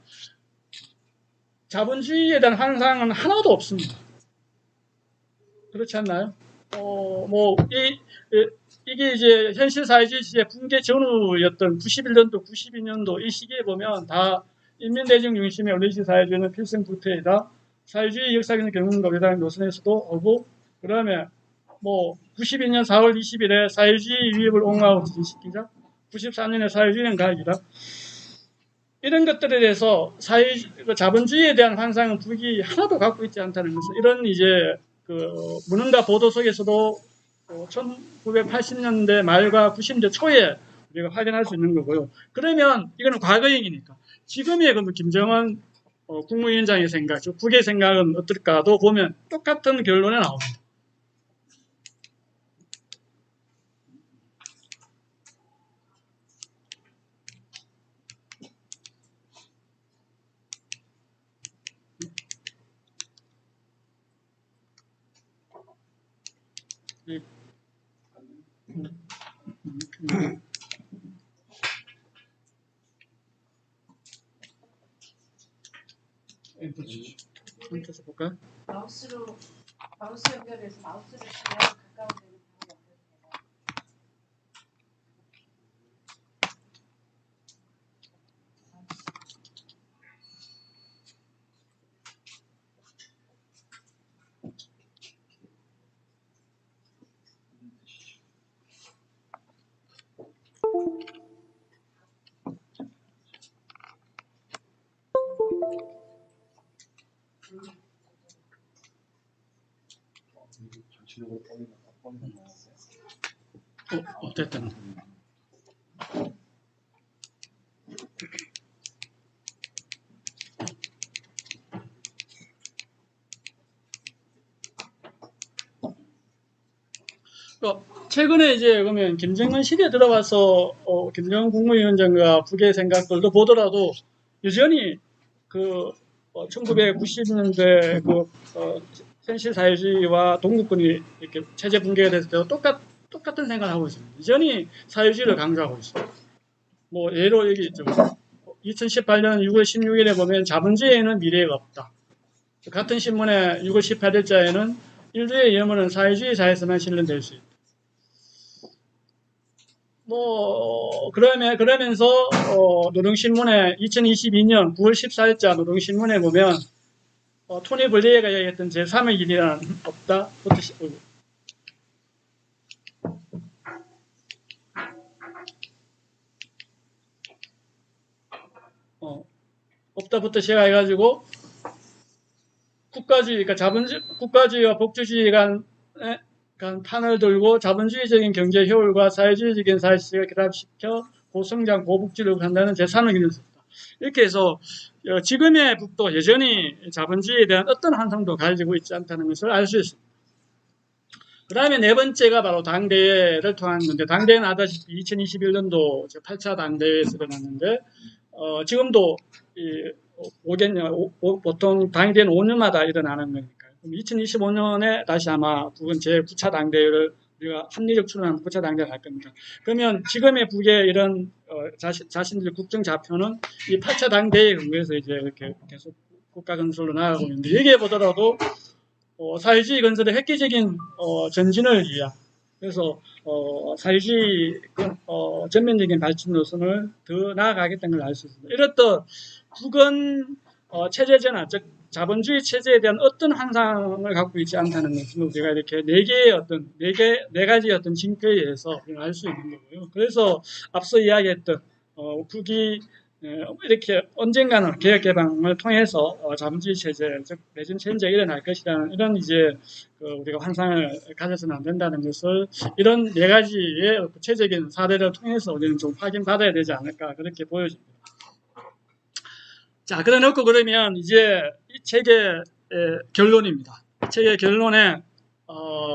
자본주의에 대한 환상은 하나도 없습니다. 그렇지 않나요? 이게 이제 현실 사회주의 시대 붕괴 전후였던 91년도, 92년도 이 시기에 보면 다 인민대중 중심의 원리식 사회주의는 필승부태이다. 사회주의 역사적인 경험과 외다는 노선에서도 오고, 그 다음에 92년 4월 20일에 사회주의 위협을 옹호하고 지지시키자. 93년에 사회주의는 가기다. 이런 것들에 대해서 자본주의에 대한 환상은 북이 하나도 갖고 있지 않다는 것을 이런 이제 문헌과 보도 속에서도 1980년대 말과 90년대 초에 우리가 확인할 수 있는 거고요. 그러면 이거는 과거 얘기니까 지금의 김정은 국무위원장의 생각, 북의 생각은 어떨까도 보면 똑같은 결론에 나옵니다. 컴퓨터에서 볼까요? 마우스 연결해서 마우스를 치면 가까운 데로 어쨌든 최근에 이제 그러면 김정은 시대에 들어와서 김정은 국무위원장과 북의 생각들도 보더라도 여전히 1990년대 현실 사회주의와 동구권이 이렇게 체제 붕괴가 됐을 때도 똑같은 생각을 하고 있습니다. 여전히 사회주의를 강조하고 있습니다. 예로 얘기했죠. 2018년 6월 16일에 보면 자본주의에는 미래가 없다. 같은 신문에 6월 18일자에는 인류의 염원은 사회주의 사회에서만 실현될 수 있다. 그러면서 노동신문에 2022년 9월 14일자 노동신문에 보면 토니 블레어가 얘기했던 제3의 길이란 없다. 없다부터 시작해가지고 국가주의, 그러니까 국가주의와 복주주의 간 판을 들고 자본주의적인 경제 효율과 사회주의적인 사회시를 결합시켜 고성장, 고복지를 한다는 제3의 길을 썼다. 이렇게 해서 지금의 북도 여전히 자본주의에 대한 어떤 환상도 가지고 있지 않다는 것을 알 수 있습니다. 그 다음에 네 번째가 바로 당대회를 통한 건데, 당대회는 아다시피 2021년도 제8차 당대회에서 일어났는데, 지금도 보통 당대회는 5년마다 일어나는 거니까요. 2025년에 다시 아마 북은 제9차 당대회를 우리가 합리적 추론하는 9차 당대회를 할 겁니다. 그러면 지금의 북의 이런 자신들의 국정 좌표는 이 8차 당대회에 근거해서 이제 이렇게 계속 국가 건설로 나아가고 있는데, 여기에 보더라도 사회주의 건설의 획기적인 전진을 위한, 그래서 사회주의 전면적인 발전 노선을 더 나아가겠다는 걸 알 수 있습니다. 이렇듯 북은 체제 전환, 즉 자본주의 체제에 대한 어떤 환상을 갖고 있지 않다는 것은 우리가 이렇게 네 가지의 어떤 징표에 의해서 알 수 있는 거고요. 그래서 앞서 이야기했던 북이 이렇게 언젠가는 개혁 개방을 통해서 자본주의 체제, 즉 레진 체인지가 일어날 것이라는 이런 이제 우리가 환상을 가져서는 안 된다는 것을 이런 네 가지의 구체적인 사례를 통해서 우리는 좀 확인받아야 되지 않을까 그렇게 보여집니다. 자, 그래 놓고 그러면 이제 이 책의 결론입니다. 이 책의 결론에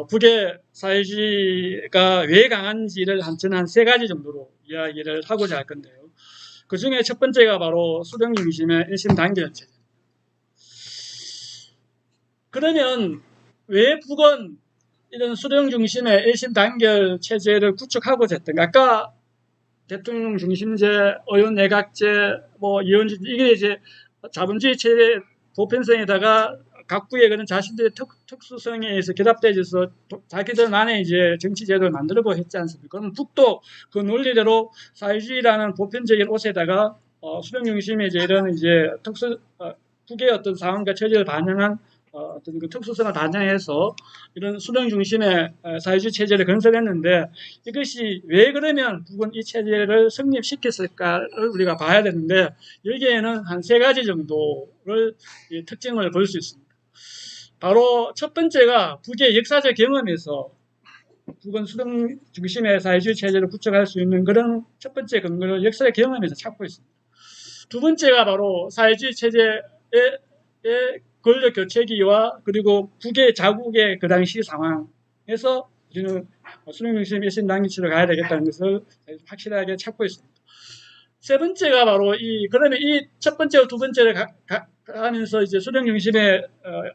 북의 사회주의가 왜 강한지를 저는 한 세 가지 정도로 이야기를 하고자 할 건데요. 그 중에 첫 번째가 바로 수령 중심의 일심 단결 체제. 그러면 왜 북은 이런 수령 중심의 일심 단결 체제를 구축하고자 했던가? 아까 대통령 중심제, 의원 내각제, 이원제, 이게 이제 자본주의 체제 보편성에다가 각국의 그런 자신들의 특수성에 의해서 결합되어서 자기들만의 이제 정치제도를 만들고 했지 않습니까? 그럼 북도 그 논리대로 사회주의라는 보편적인 옷에다가 수령 중심의 이제 이런 이제 북의 어떤 상황과 처지를 반영한 어떤 그 특수성을 반영해서 이런 수령 중심의 사회주의 체제를 건설했는데 이것이 왜 그러면 북은 이 체제를 성립시켰을까를 우리가 봐야 되는데 여기에는 한 세 가지 정도를 특징을 볼 수 있습니다. 바로 첫 번째가 북의 역사적 경험에서 북은 수령 중심의 사회주의 체제를 구축할 수 있는 그런 첫 번째 근거를 역사적 경험에서 찾고 있습니다. 두 번째가 바로 사회주의 체제의 권력 교체기와 그리고 북의 자국의 그 당시 상황에서 우리는 수령 중심의 일심 단결체로 가야 되겠다는 것을 확실하게 찾고 있습니다. 세 번째가 바로 그러면 이 첫 번째와 두 번째를 하면서 이제 수령 중심의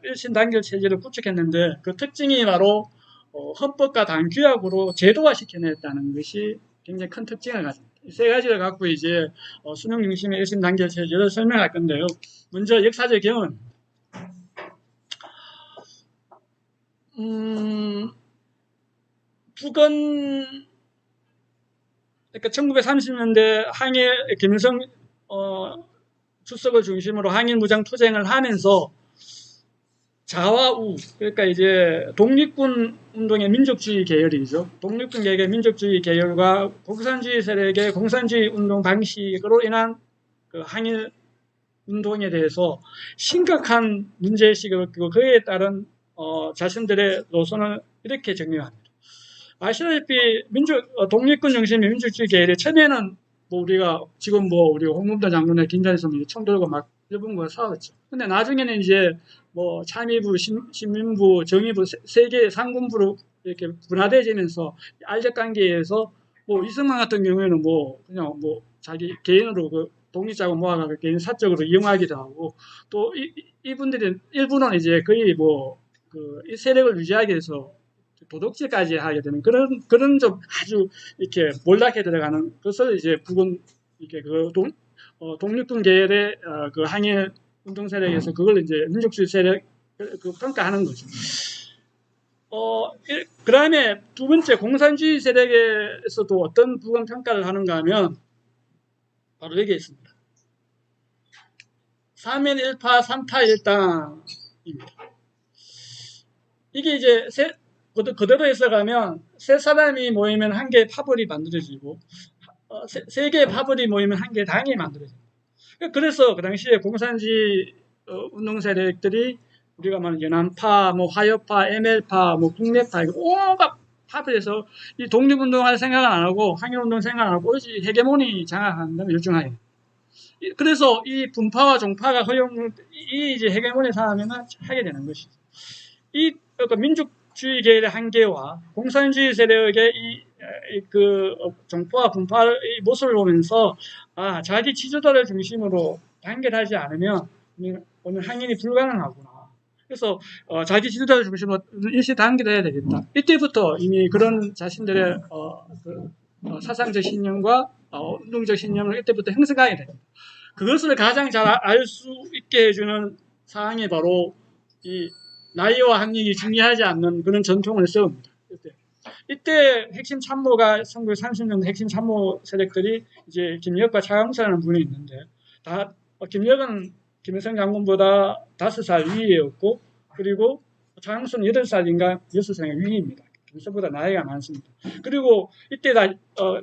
일심 단결 체제를 구축했는데 그 특징이 바로 헌법과 당규약으로 제도화 시켜냈다는 것이 굉장히 큰 특징을 가집니다. 이 세 가지를 갖고 이제 수령 중심의 일심 단결 체제를 설명할 건데요. 먼저 역사적 경험. 북은 그러니까 1930년대 항일 김일성 주석을 중심으로 항일 무장 투쟁을 하면서 좌와 우 그러니까 이제 독립군 운동의 민족주의 계열이죠. 독립군 계열의 민족주의 계열과 공산주의 세력의 공산주의 운동 방식으로 인한 그 항일 운동에 대해서 심각한 문제의식을 갖고 그에 따른 자신들의 노선을 이렇게 정리합니다. 아시다시피 독립군 중심의 민족주의 계열이 처음에는 우리가 지금 우리 홍범도 장군의 긴장에서 총 들고 막 일본과 싸웠죠. 근데 나중에는 이제 참의부, 신민부, 정의부 세 개의 상군부로 이렇게 분화되어지면서 알적 관계에서 이승만 같은 경우에는 그냥 자기 개인으로 그 독립자금 모아가지고 개인 사적으로 이용하기도 하고 또 이분들이 일부는 이제 거의 이 세력을 유지하기 위해서 도덕질까지 하게 되는 그런 좀 아주 이렇게 몰락해 들어가는 것을 이제 북은 이렇게 독립군 계열의 그 항일 운동 세력에서 그걸 이제 민족주의 세력 평가하는 거죠. 그 다음에 두 번째 공산주의 세력에서도 어떤 북은 평가를 하는가 하면 바로 여기에 있습니다. 3면 1파, 3타 1당입니다. 이게 이제 그대로 해석하면 세 사람이 모이면 한 개의 파벌이 만들어지고 세 개의 파벌이 모이면 한 개의 당이 만들어집니다. 그래서 그 당시에 공산주의 운동 세력들이 우리가 말하는 연안파, 화여파, ML파, 국내파 온갖 파벌에서 이 독립운동할 생각은 안 하고 항일운동 생각 안 하고 오로지 헤게모니 장악하는 데만 열중하게. 그래서 이 분파와 종파가 이제 헤게모니 상하면 하게 되는 것이죠. 그러니까 민족주의 계열의 한계와 공산주의 세력의 종파와 분파의 모습을 보면서 자기 지도자를 중심으로 단결하지 않으면 오늘 항일이 불가능하구나. 그래서 자기 지도자를 중심으로 일시 단결해야 되겠다. 이때부터 이미 그런 자신들의 사상적 신념과 운동적 신념을 이때부터 형성하게 됩니다. 그것을 가장 잘 알 수 있게 해주는 사항이 바로 이 나이와 학력이 중요하지 않는 그런 전통을 세웁니다. 이때 핵심 참모가 1930년대 핵심 참모 세력들이 이제 김역과 차영수라는 분이 있는데 김역은 김일성 장군보다 5살 위였고, 그리고 장항수는 8살인가 6살 위입니다. 김일성보다 나이가 많습니다. 그리고 이때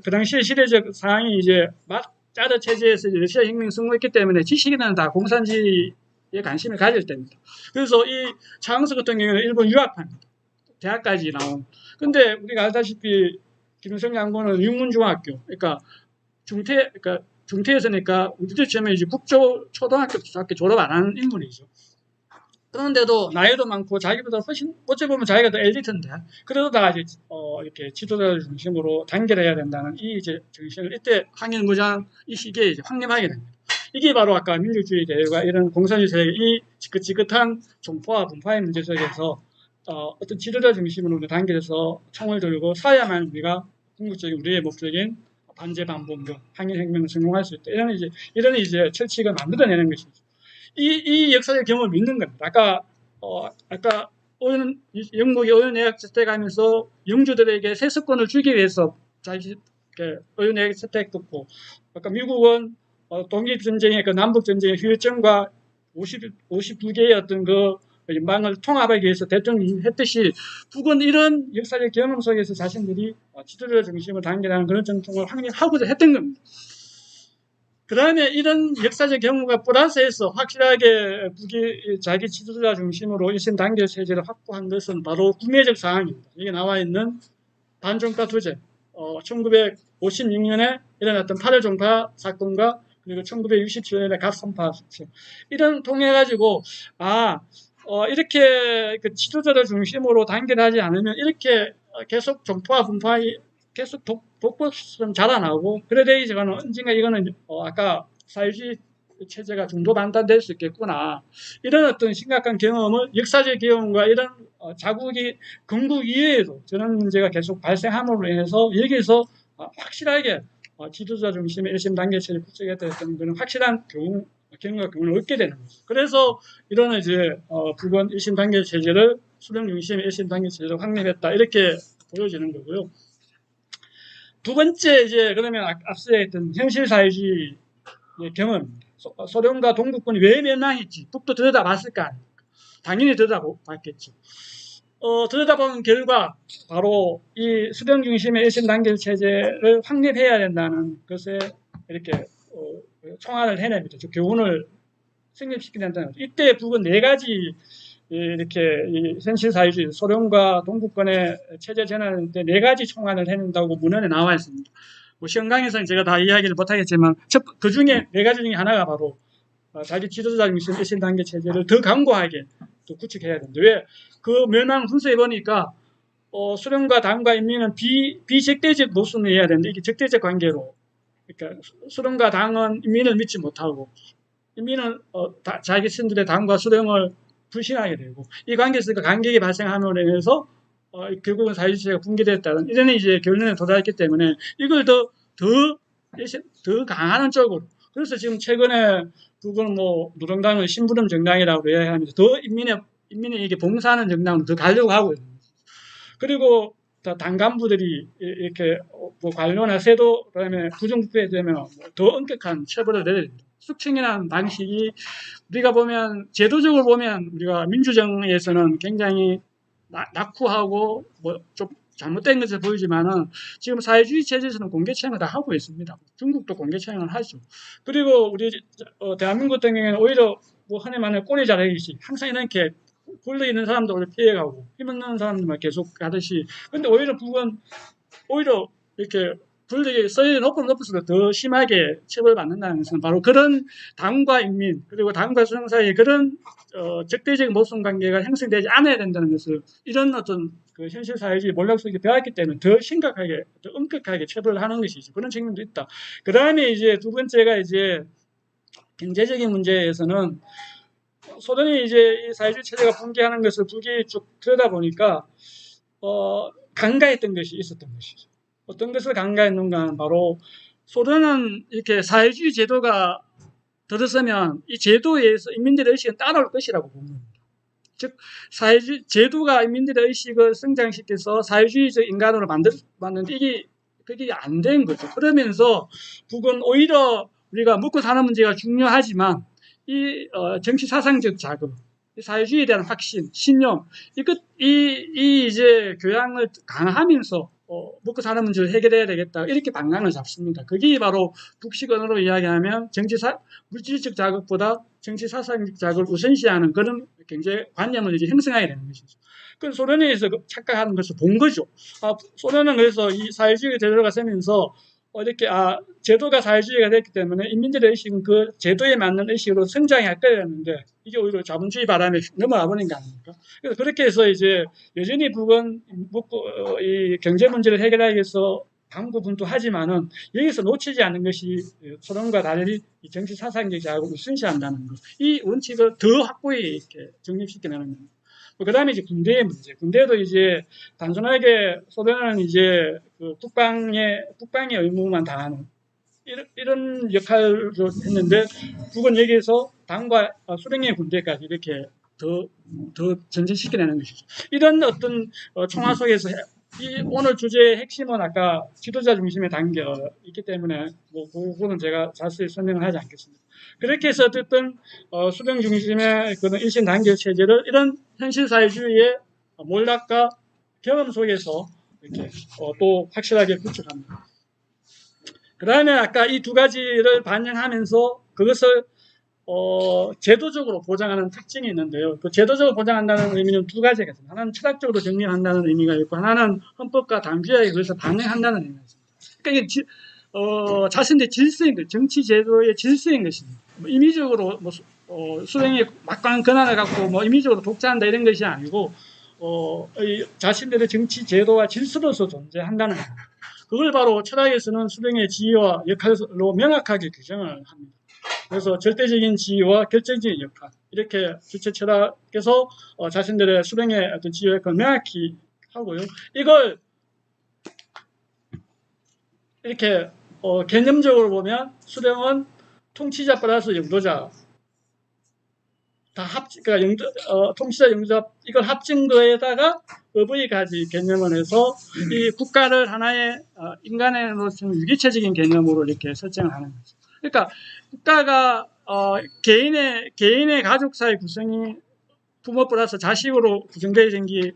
그 당시에 시대적 상황이 이제 짜르 체제에서 러시아 혁명이 성공했기 때문에 지식인은 다 공산주의에 관심을 가질 때입니다. 그래서 이 장항수 같은 경우는 일본 유학파입니다. 대학까지 나온. 근데 우리가 알다시피 김일성 장군은 육문중학교, 그러니까 중퇴에서니까 우리들 치면 이제 초등학교 졸업 안 하는 인물이죠. 그런데도 나이도 많고 자기보다 훨씬 어찌 보면 자기가 더 엘리트인데 그래도 다 이제 이렇게 지도자를 중심으로 단결해야 된다는 이 이제 정신을 이때 항일무장 이 시기에 이제 확립하게 됩니다. 이게 바로 아까 민주주의 대회가 이런 공산주의 세력의 이 지긋지긋한 종포와 분파의 문제 속에서 어떤 지도자 중심으로 단결해서 총을 들고 서야만 우리가 궁극적인 우리의 목적인 반제 반봉교 항일혁명을 성공할 수 있다. 이런 이제 철칙을 만들어내는 것이죠. 이 역사적 경험을 믿는 겁니다. 아까 영국이 오연내각 채택하면서 영주들에게 세습권을 주기 위해서 자기 오연내각 채택했고, 아까 미국은 독립전쟁의 그 남북전쟁의 휴전과 52개의 어떤 그 연방을 통합하기 위해서 대통령이 했듯이 북은 이런 역사적 경험 속에서 자신들이 지도자 중심을 단결하는 그런 전통을 확립하고자 했던 겁니다. 그 다음에 이런 역사적 경험과 플러스해서 확실하게 북이 자기 지도자 중심으로 일심 단결 체제를 확보한 것은 바로 국내적 상황입니다. 이게 나와 있는 반종파 투쟁, 1956년에 일어났던 8.1 종파 사건과 그리고 1967년에 갑선파 사건, 이런 통해가지고 이렇게 그 지도자를 중심으로 단결하지 않으면 이렇게 계속 종파와 분파의 계속 독보처럼 자라나고 그래 되기지만 언젠가 이거는 아까 사회주의 체제가 중도 반단될 수 있겠구나, 이런 어떤 심각한 경험을 역사적 경험과 이런 자국이 건국 이외에도 저런 문제가 계속 발생함으로 인해서 여기서 확실하게 지도자 중심의 일심 단계 체제를 구축했다는 그런 확실한 경험과 교훈을 얻게 되는 거죠. 그래서 이런 이제 북은 일심 단계 체제를 수령 중심의 일심 단계 체제를 확립했다, 이렇게 보여지는 거고요. 두 번째 이제 그러면 앞서 했던 현실 사회주의 경험입니다. 소련과 동북군이 왜 멸망했지? 북도 들여다봤을까? 당연히 들여다봤겠죠. 들여다본 결과 바로 이 수령 중심의 일심 단결 체제를 확립해야 된다는 것에 이렇게 총알을 해냅니다. 교훈을 성립시키는 다는 거죠. 이때 북은 4가지 이렇게 현실 사회주의 소련과 동북권의 체제 전환 때 4가지 총알을 해낸다고 문헌에 나와 있습니다. 시험 강의에서는 제가 다 이야기를 못하겠지만 그 중에 4가지 중에 하나가 바로 자기 지도자 중심 일심 단계 체제를 더 강고하게 또 구축해야 된다. 왜? 그 멸망 순서에 보니까 수령과 당과 인민은 비적대적 모순을 해야 되는데 이게 적대적 관계로, 그러니까 수령과 당은 인민을 믿지 못하고 인민은 자기 스스로의 당과 수령을 불신하게 되고 이 관계에서 간격이 발생함으로 인해서 결국은 사회주의가 붕괴됐다는 이런 이제 결론에 도달했기 때문에 이걸 더 강하는 쪽으로, 그래서 지금 최근에 북은 노동당을 신부름 정당이라고 이야기하면서 더 인민에게 봉사하는 정당으로 더 가려고 하고 있는 거죠. 그리고 당 간부들이 이렇게 관료나 세도 그다음에 부정부패에 되면 더 엄격한 처벌을 내려야 됩니다. 숙청이라는 방식이 우리가 보면 제도적으로 보면 우리가 민주정에서는 굉장히 낙후하고 좀 잘못된 것을 보이지만은 지금 사회주의 체제에서는 공개처형을 다 하고 있습니다. 중국도 공개처형을 하죠. 그리고 우리 대한민국 같은 경우에는 오히려 흔히 말하는 꼬리 자르기식, 항상 이렇게 권력 있는 사람들 피해가고 힘없는 사람들만 계속 가듯이, 근데 오히려 북은 오히려 이렇게 권력이 서열이 높을수록 더 심하게 처벌받는다는 것은 바로 그런 당과 인민 그리고 당과 수령 사이에 그런 적대적 모순 관계가 형성되지 않아야 된다는 것을 이런 어떤 그 현실 사회주의 몰락 속에 배웠기 때문에 더 심각하게, 더 엄격하게 처벌을 하는 것이죠. 그런 책임도 있다. 그 다음에 이제 두 번째가 이제 경제적인 문제에서는 소련이 이제 이 사회주의 체제가 붕괴하는 것을 북이 쭉 들여다보니까 간과했던 것이 있었던 것이죠. 어떤 것을 간과했는가? 바로 소련은 이렇게 사회주의 제도가 들어서면 이 제도에 의해서 인민들의 의식은 따라올 것이라고 봅니다. 즉 사회주의 제도가 인민들의 의식을 성장시켜서 사회주의적 인간으로 만드는데 이게 그게 안 된 거죠. 그러면서 북은 오히려 우리가 먹고 사는 문제가 중요하지만 정치 사상적 자극, 사회주의에 대한 확신, 신념, 이 이제 교양을 강화하면서 먹고 사는 문제를 해결해야 되겠다. 이렇게 방향을 잡습니다. 그게 바로 북식 언어로 이야기하면 물질적 자극보다 정치 사상적 자극을 우선시하는 그런 굉장히 관념을 이제 형성하게 되는 것이죠. 그 소련에서 착각하는 것을 본 거죠. 소련은 그래서 이 사회주의 제도가 세면서 이렇게 제도가 사회주의가 됐기 때문에 인민들의 의식은 그 제도에 맞는 의식으로 성장할 거였는데 이게 오히려 자본주의 바람에 넘어가 버린 거 아닙니까? 그래서 그렇게 해서 이제 여전히 북은 이 경제 문제를 해결하기 위해서 강구분투하지만은 여기서 놓치지 않는 것이 소련과 달리 이 정치 사상적 자극을 우선시한다는 것. 이 원칙을 더 확고히 이렇게 정립시키는 겁니다. 그 다음에 이제 군대의 문제. 군대도 이제 단순하게 소련은 이제 그 국방의 의무만 다하는 이런 역할을 했는데 북은 여기에서 당과 수령의 군대까지 이렇게 더 전진시켜내는 것이죠. 이런 어떤 총화 속에서 오늘 주제의 핵심은 아까 지도자 중심의 단계가 있기 때문에 그거는 제가 자세히 설명을 하지 않겠습니다. 그렇게 해서 어쨌든 수령 중심의 그런 일신 단계 체제를 이런 현실 사회주의의 몰락과 경험 속에서 이렇게 또 확실하게 구축합니다. 그 다음에 아까 이 두 가지를 반영하면서 그것을 제도적으로 보장하는 특징이 있는데요. 그 제도적으로 보장한다는 의미는 두 가지가 있습니다. 하나는 철학적으로 정리한다는 의미가 있고, 하나는 헌법과 당규에 그것을 반영한다는 의미가 있습니다. 그러니까 이게 자신의 질서인 것, 정치 제도의 질서인 것입니다. 임의적으로 수령의 막강한 권한을 갖고 임의적으로 독재한다 이런 것이 아니고 자신들의 정치 제도와 질서로서 존재한다는 겁니다. 그걸 바로 철학에서는 수령의 지위와 역할로 명확하게 규정을 합니다. 그래서 절대적인 지위와 결정적인 역할 이렇게 주체 철학에서 자신들의 수령의 어떤 지위와 역할을 명확히 하고요. 이걸 이렇게 개념적으로 보면 수령은 통치자 플러스 영도자 다 그러니까 통치자 영도자 이걸 합친 거에다가 어버이까지 개념을 해서 이 국가를 하나의 인간으로서 유기체적인 개념으로 이렇게 설정을 하는 거죠. 그러니까 국가가 개인의 가족사의 구성이 부모 플러스 자식으로 구성되어진 게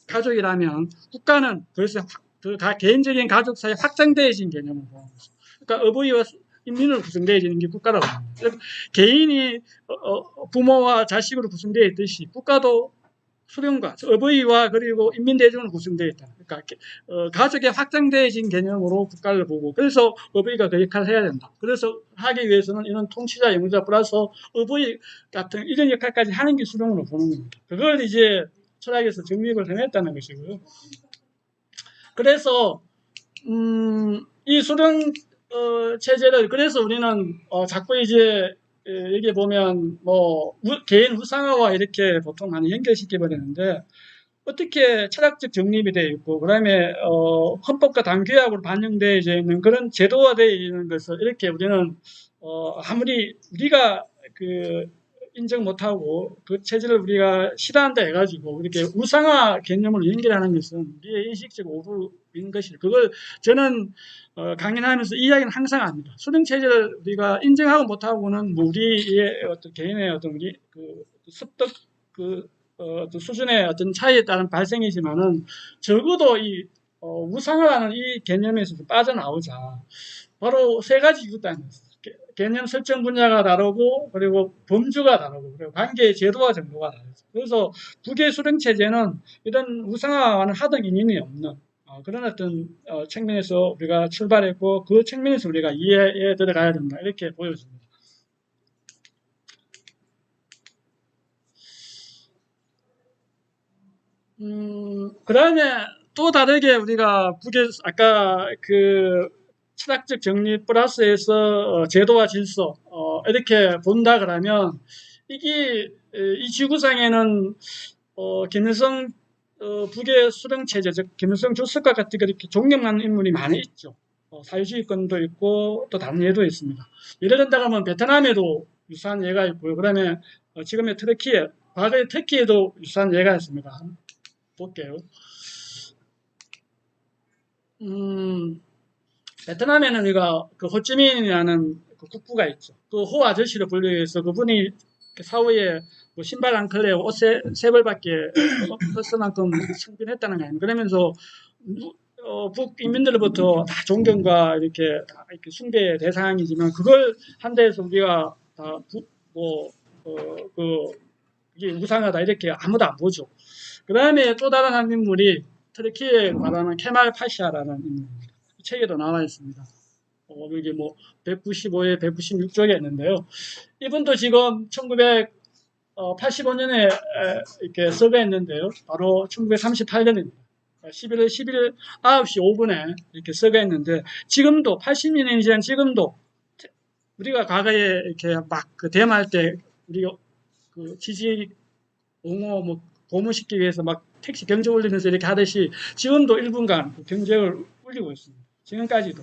가족이라면 국가는 그래서 그 개인적인 가족사의 확장되어진 개념을 보는 거죠. 그러니까 어버이와 인민으로 구성되어지는 게 국가라고 합니다. 개인이 부모와 자식으로 구성되어 있듯이 국가도 수령과 어버이와 그리고 인민대중으로 구성되어 있다. 그러니까 가족의 확장되어진 개념으로 국가를 보고 그래서 어버이가 그 역할을 해야 된다. 그래서 하기 위해서는 이런 통치자, 영주자 플러스 어버이 같은 이런 역할까지 하는 게 수령으로 보는 겁니다. 그걸 이제 철학에서 정립을 해냈다는 것이고요. 그래서 이 수령 체제를 그래서 우리는 자꾸 이제 여기 보면 개인 후상화와 이렇게 보통 많이 연결시켜 버리는데 어떻게 철학적 정립이 되어 있고 그다음에 헌법과 당규약으로 반영되어 있는 그런 제도화되어 있는 것을 이렇게 우리는 아무리 우리가 인정 못하고 그 체제를 우리가 싫어한다 해가지고 이렇게 우상화 개념을 연결하는 것은 우리의 인식적 오류인 것이죠. 그걸 저는 강연하면서 이 이야기는 항상 합니다. 수령 체제를 우리가 인정하고 못하고는 우리의 어떤 개인의 어떤 우리 습득 수준의 어떤 차이에 따른 발생이지만은 적어도 이 우상화라는 이 개념에서 빠져나오자. 바로 세 가지 이유 때문에 개념 설정 분야가 다르고 그리고 범주가 다르고 그리고 관계의 제도와 정도가 다르죠. 그래서 북의 수령 체제는 이런 우상화와는 하등 인연이 없는 그런 어떤 측면에서 우리가 출발했고 그 측면에서 우리가 이해해 들어가야 된다 이렇게 보여집니다. 그 다음에 또 다르게 우리가 북의 아까 철학적 정리 플러스에서 제도와 질서 이렇게 본다 그러면 이게 이 지구상에는 김일성 북의 수령 체제 즉 김일성 주석과 같은 그렇게 존경하는 인물이 많이 있죠. 사회주의권도 있고 또 다른 예도 있습니다. 예를 든다면 베트남에도 유사한 예가 있고요. 그다음에 지금의 터키에 과거의 터키에도 유사한 예가 있습니다. 볼게요. 베트남에는 우리가 호찌민이라는 그 국부가 있죠. 그 호 아저씨로 불려서 그분이 사후에 뭐 신발 한 컬에 옷 세 벌밖에 없을 만큼 승진했다는 거 아닙니까? 그러면서 북인민들로부터 다 존경과 이렇게 다 이렇게 숭배의 대상이지만 그걸 한데에서 우리가 다 이게 우상하다 이렇게 아무도 안 보죠. 그 다음에 또 다른 한 인물이 터키에 말하는 케말 파샤라는 인물입니다. 책에도 나와 있습니다. 여기 뭐 195에 196쪽에 있는데요. 이분도 지금 1985년에 이렇게 서거했는데요. 바로 1938년입니다. 11월 10일 9시 5분에 이렇게 서거했는데 지금도 80년이 지난 지금도 우리가 과거에 이렇게 막 그 대마할 때 우리 그 지지 옹호 뭐 고무시키기 위해서 막 택시 경제 올리면서 이렇게 하듯이 지금도 1분간 그 경제를 올리고 있습니다. 지금까지도.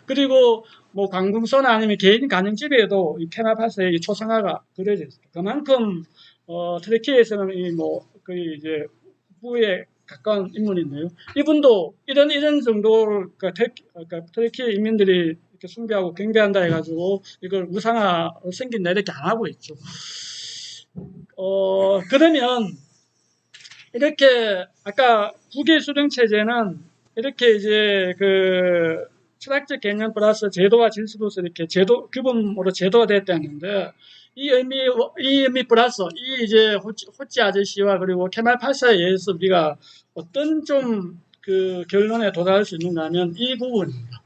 그리고 뭐 관공서나 아니면 개인 가정집에도 이 케마파스의 초상화가 그려져 있습니다. 그만큼 터키에서는 거의 이제 국부에 가까운 인물인데요. 이분도 이런 정도를 그러니까 터키 인민들이 이렇게 숭배하고 경배한다 해가지고 이걸 우상화로 생긴다 이렇게 안 하고 있죠. 그러면 이렇게 아까 국의 수령 체제는 이렇게 이제 그 철학적 개념 플러스 제도와 질서로서 이렇게 규범으로 제도가 됐다는데 이 의미 플러스 이 이제 호찌 아저씨와 그리고 케말 파샤에 의해서 우리가 어떤 좀 그 결론에 도달할 수 있는가 하면 이 부분입니다.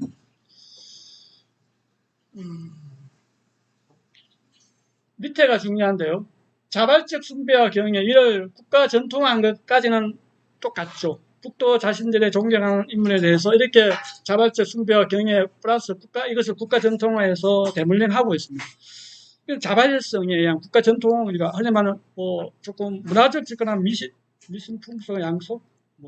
밑에가 중요한데요. 자발적 숭배와 경외, 이를 국가 전통한 것까지는 똑같죠. 북도 자신들의 존경하는 인물에 대해서 이렇게 자발적 숭배와 경외 플러스 이것을 국가 전통화해서 대물림하고 있습니다. 자발성에 의한 국가 전통, 우리가 흔히 말하는 조금 문화적 접근한 미신 풍속 양속,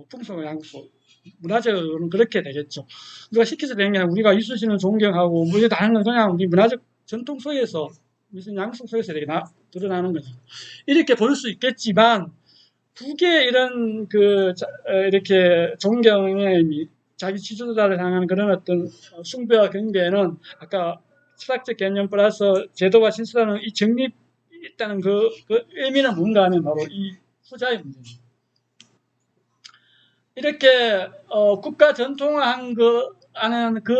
풍속 양속, 문화적으로는 그렇게 되겠죠. 우리가 시켜서 되는 게 아니라 우리가 이수신을 존경하고 뭐 이게 다른 건 그냥 우리 문화적 전통 속에서 무슨 양속 속에서 이렇게 드러나는 거죠. 이렇게 볼 수 있겠지만 북의 이런 이렇게 존경의 의미, 자기 지도자를 향한 그런 어떤 숭배와 경배는 아까 철학적 개념 플러스 제도와 질서라는 이 정립이 있다는 그 의미는 뭔가 하면 바로 이 후자의 문제입니다. 이렇게 국가 전통화한 하는 그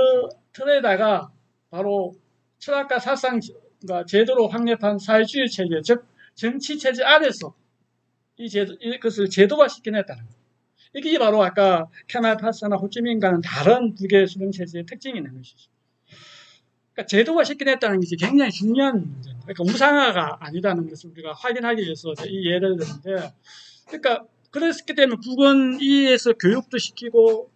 틀에다가 바로 철학과 사상과 제도로 확립한 사회주의 체제, 즉 정치 체제 안에서 이것을 제도화 시켜냈다는 거예요. 이게 바로 아까 케말 파사나 호찌민과는 다른 북의 수령 체제의 특징이 있는 것이죠. 그러니까 제도화 시켜냈다는 것이 굉장히 중요한 문제입니다. 그러니까 우상화가 아니다는 것을 우리가 확인하기 위해서 이 예를 드는데, 그러니까 그랬기 때문에 북은 이에서 교육도 시키고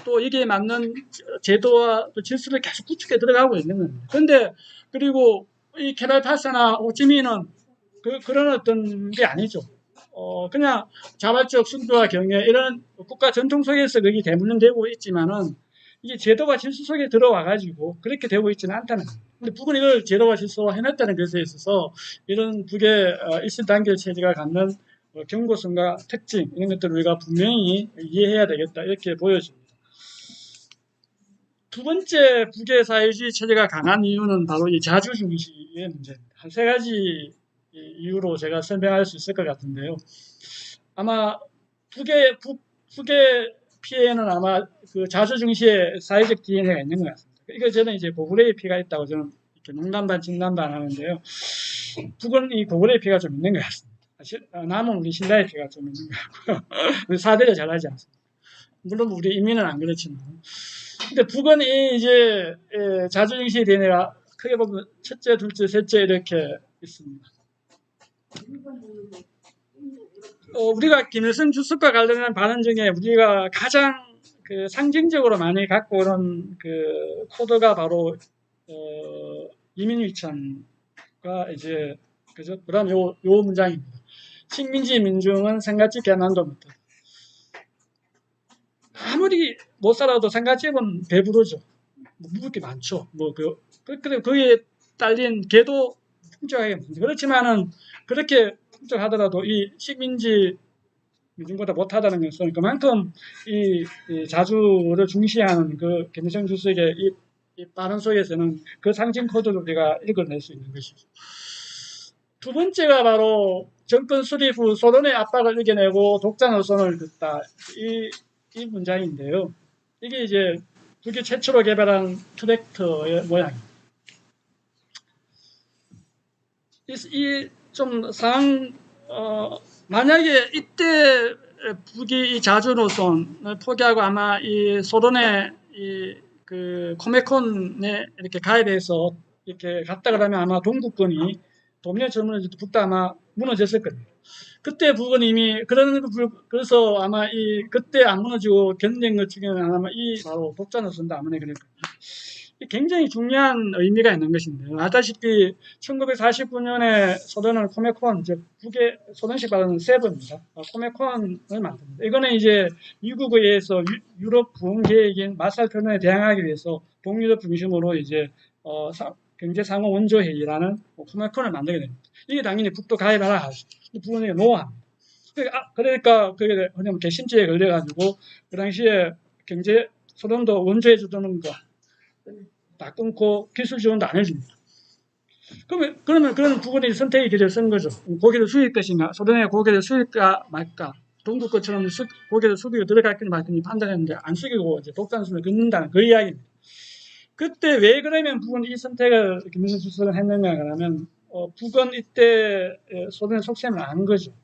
또 이게 맞는 제도와 또 질서를 계속 구축해 들어가고 있는 겁니다. 그런데 그리고 이 케말 파사나 호찌민은 그런 어떤 게 아니죠. 그냥 자발적 숭배와 경외 이런 국가 전통 속에서 그게 대물림되고 있지만은 이게 제도와 질서 속에 들어와가지고 그렇게 되고 있지는 않다는 거예요. 근데 북은 이걸 제도와 질서화 해놨다는 것에 있어서 이런 북의 일신단결 체제가 갖는 경고성과 특징 이런 것들을 우리가 분명히 이해해야 되겠다 이렇게 보여집니다. 두 번째 북의 사회주의 체제가 강한 이유는 바로 이 자주중시의 문제입니다. 한 세 가지 이유로 제가 설명할 수 있을 것 같은데요. 아마 북의 피해는 아마 그 자주중시의 사회적 DNA가 있는 것 같습니다. 이거 저는 이제 고구려의 피가 있다고 저는 이렇게 농담반 진담반 하는데요. 북은 이 고구려의 피가 좀 있는 것 같습니다. 남은 우리 신라의 피가 좀 있는 것 같고요. 우리 사대를 잘하지 않습니다. 물론 우리 인민은 안 그렇지만. 근데 북은 이제 자주중시의 DNA가 크게 보면 첫째, 둘째, 셋째 이렇게 있습니다. 우리가 김일성 주석과 관련한 발언 중에 우리가 가장 상징적으로 많이 갖고 오는 코드가 바로 이민위천과 이제 그죠? 그다음 요 문장입니다. 식민지 민중은 생갓집 개난도 못하다. 아무리 못 살아도 생갓집은 배부르죠. 먹을 게 많죠. 그래 거기에 딸린 개도 풍족하게 먹습니다. 그렇지만은 그렇게 풍족하더라도 이 식민지 민중보다 못하다는 것은 그만큼 이 자주를 중시하는 그 김일성 주석의 이 빠른 속에서는 그 상징 코드를 우리가 읽어낼 수 있는 것이죠. 두 번째가 바로 정권 수립 후 소련의 압박을 이겨내고 독자 노선을 긋다. 이 문장인데요. 이게 이제 북이 최초로 개발한 트랙터의 모양입니다. 좀 만약에 이때 북이 이 자주 노선을 포기하고 아마 이 소련의 그 코메콘에 이렇게 가입해서 이렇게 갔다 그러면 아마 동북권이 도민의 젊은이들도 북도 아마 무너졌을 겁니다. 그때 북은 이미 그래서 아마 그때 안 무너지고 견딘 것 중에는 아마 바로 독자 노선도 아무나 그럴 겁니다. 굉장히 중요한 의미가 있는 것인데요. 아다시피 1949년에 소련은 코메콘, 즉 북의 소련식 발음은 세브입니다. 코메콘을 만듭니다. 이거는 이제 미국에 의해서 유럽 부흥 계획인 마샬 플랜에 대항하기 위해서 동유럽 중심으로 이제 경제 상호 원조 회의라는 코메콘을 만들게 됩니다. 이게 당연히 북도 가입하라 하죠. 북은 이게 노합니다. 그러니까 그게 그냥 개심죄에 걸려가지고 그 당시에 소련도 원조해 주는 거 다 끊고 기술 지원도 안 해줍니다. 그러면 그런 부분이 선택의 길을 쓴 거죠. 고개를 숙일 것인가, 소련의 고개를 숙일까 말까, 동북 것처럼 고개를 숙이고 들어갈 것인가 말까 판단했는데 안 숙이고 이제 독단순을 긋는다는 그 이야기입니다. 그때 왜 그러면 북은 이 선택을 김일성 주석은 했는가 하면 북은 이때 소련의 속셈을 아는 거죠.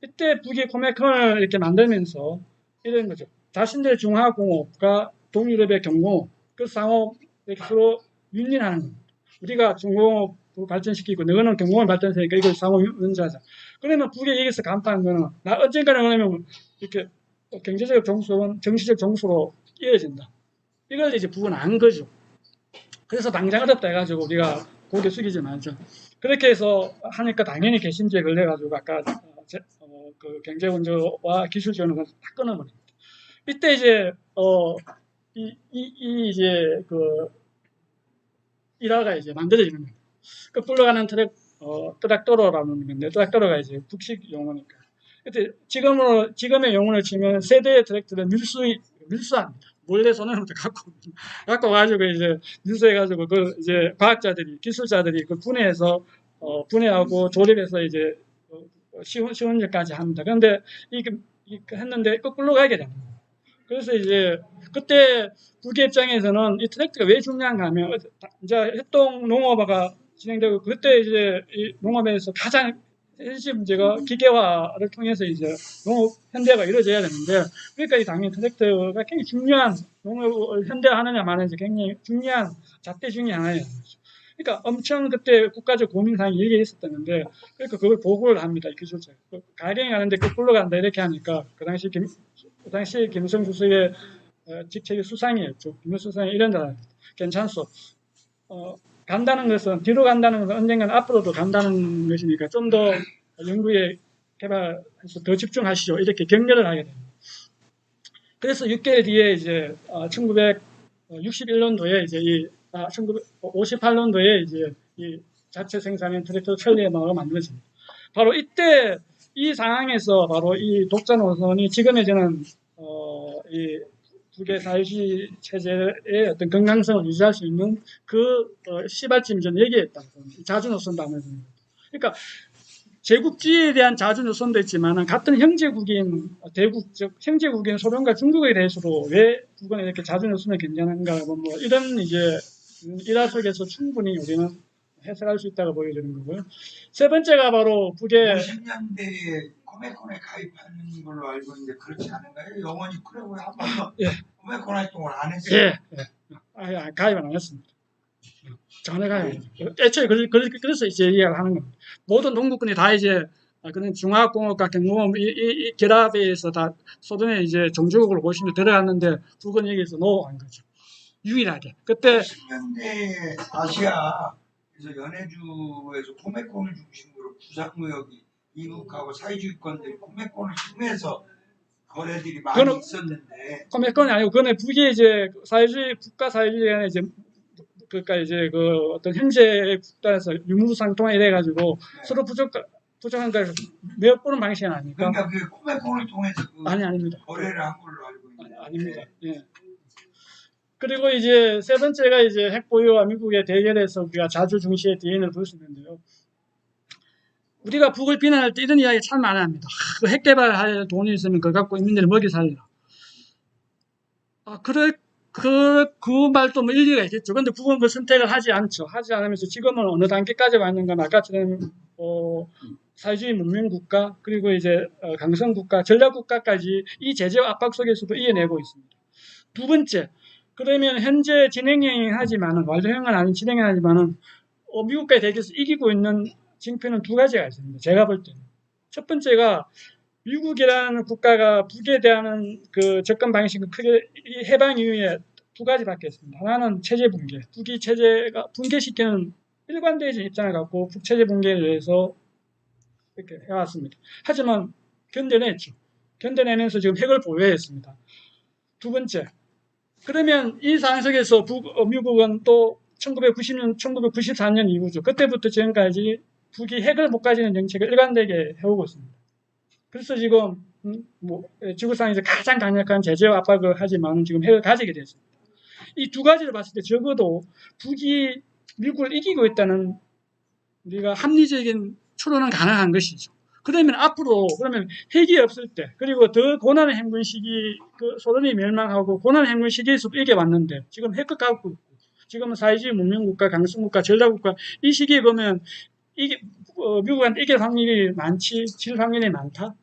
이때 북이 코메콘을 이렇게 만들면서 이런 거죠. 자신들의 중화공업과 동유럽의 경공업, 그 상호 이렇게 서로 윈윈하는 겁니다. 우리가 중공업을 발전시키고 너는 경공업을 발전시키니까 이걸 상호 윈윈하자. 그러면 북에 여기서 간파한 거는 언젠가는 그러면 이렇게 경제적 정수는 정치적 정수로 이어진다. 이걸 이제 북은 안 거죠. 그래서 당장 어렵다 해가지고 우리가 고개 숙이지 말자. 그렇게 해서 하니까 당연히 개심죄에 걸려가지고 아까 그 경제 원조와 기술 지원을 다 끊어버립니다. 이때 이제 이제 일화가 이제 만들어지는 거예요. 그 불러가는 트랙도로라는 건데, 트랙도로가 이제 북식 용어니까. 그때 지금의 용어를 치면 세대의 트랙터를 밀수합니다. 몰래 손으로 갖고 가지고 이제 밀수해가지고 이제 과학자들이, 기술자들이 분해해서, 분해하고 조립해서 이제 시운전까지 합니다. 그런데 했는데 거꾸로 가게 됩니다. 그래서 이제 그때 북의 입장에서는 이 트랙터가 왜 중요한가 하면 이제 협동 농업화가 진행되고 그때 이제 이 농업에서 가장 현실 문제가 기계화를 통해서 이제 농업 현대화가 이루어져야 되는데 그러니까 이 당연히 트랙터가 굉장히 중요한 농업을 현대화하느냐 마느냐 굉장히 중요한 잣대 중에 하나예요. 그러니까 엄청 그때 국가적 고민사항이 이게 있었다는데 그러니까 그걸 보고를 합니다. 기술자 가령이 가는데 거꾸로 간다 이렇게 하니까 그 당시 김일성 주석의 직책이 수상이었죠. 김일성 수상이 이런다. 괜찮소. 간다는 것은 뒤로 간다는 것은 언젠가는 앞으로도 간다는 것이니까 좀 더 연구에 개발해서 더 집중하시죠. 이렇게 격려를 하게 됩니다. 그래서 6개월 뒤에 이제 1961년도에 이제 1958년도에 이제 이 자체 생산인 트랙터 천리의 마을을 만들어집니다. 바로 이때 이 상황에서 바로 이 독자 노선이 지금의 저는 이 북의 사회주의 체제의 어떤 건강성을 유지할 수 있는 그 시발점이 저는 여기에 있다고 봅니다. 자주 노선도 하면서. 그러니까 제국주의에 대한 자주 노선도 있지만 같은 형제국인 대국 즉 형제국인 소련과 중국에 대해서도 왜 북은 이렇게 자주 노선을 견제하는가 뭐 이런 이제 일화 속에서 충분히 우리는 해석할 수 있다고 보여지는 거고요. 세 번째가 바로 북의 50년대에 코메콘에 가입하는 걸로 알고 있는데 그렇지 않은가요? 영원히 그러고 한 번도 예. 코메콘 활동을 안 했어요. 예. 가입은 안 했습니다. 전혀 가입. 애초에 그래서 이제 이야기를 하는 겁니다. 모든 동북군이 다 이제 그런 중화공업과 경공업 이 결합에 의해서 다 소련의 이제 종주국으로 보시면 들어갔는데 북은 여기서 노한 거죠. 유일하게. 그때 50년대 아시아에서 연해주에서 코메콘을 중심으로 부산무역이 이북하고 사회주의권들이 코메콘을 통해서 거래들이 많이 있었는데 코메콘이 아니고 그거는 북이 이제 국가 사회주의 간에 이제 그러니까 이제 그 어떤 현재 국가에서 유무상통화 이래가지고 서로 부족한 걸 몇 번은 방식이 아니까. 그러니까 그 코메콘을 통해서 아닙니다. 거래를 한 걸로 알고 있는데 아닙니다. 예. 그리고 이제 세 번째가 이제 핵 보유와 미국의 대결에서 우리가 자주 중시의 뒤에는 볼 수 있는데요. 우리가 북을 비난할 때 이런 이야기 참 많이 합니다. 핵 개발할 돈이 있으면 그거 갖고 인민들을 먹이 살리라. 그 말도 뭐 일리가 있겠죠. 근데 북은 그 선택을 하지 않죠. 하지 않으면서 지금은 어느 단계까지 왔는가, 아까처럼, 사회주의 문명국가, 그리고 이제, 강성국가, 전략국가까지 이 제재와 압박 속에서도 이겨내고 있습니다. 두 번째, 그러면 현재 진행형이긴 하지만은, 완료형은 아닌 진행형이 하지만은, 미국과의 대결에서 이기고 있는 징표는 두 가지가 있습니다. 제가 볼 때는. 첫 번째가, 미국이라는 국가가 북에 대한 그 접근 방식은 크게 이 해방 이후에 두 가지밖에 없습니다. 하나는 체제 붕괴. 북이 체제가 붕괴시키는 일관되어진 입장을 갖고 북 체제 붕괴에 대해서 이렇게 해왔습니다. 하지만 견뎌냈죠. 견뎌내면서 지금 핵을 보유했습니다. 두 번째. 그러면 이 상황 속에서 미국은 또 1990년, 1994년 이후죠. 그때부터 지금까지 북이 핵을 못 가지는 정책을 일관되게 해오고 있습니다. 그래서 지금 지구상에서 가장 강력한 제재와 압박을 하지만 지금 핵을 가지게 됐습니다. 이 두 가지를 봤을 때 적어도 북이 미국을 이기고 있다는 우리가 합리적인 추론은 가능한 것이죠. 그러면 앞으로 핵이 없을 때 그리고 더 고난의 행군 시기 소련이 멸망하고 고난의 행군 시기에서도 이겨왔는데 지금 핵을 갖고 있고 지금은 사회주의 문명국가, 강성국가, 전략국가 이 시기에 보면 미국한테 이길 확률이 많지, 질 확률이 많다?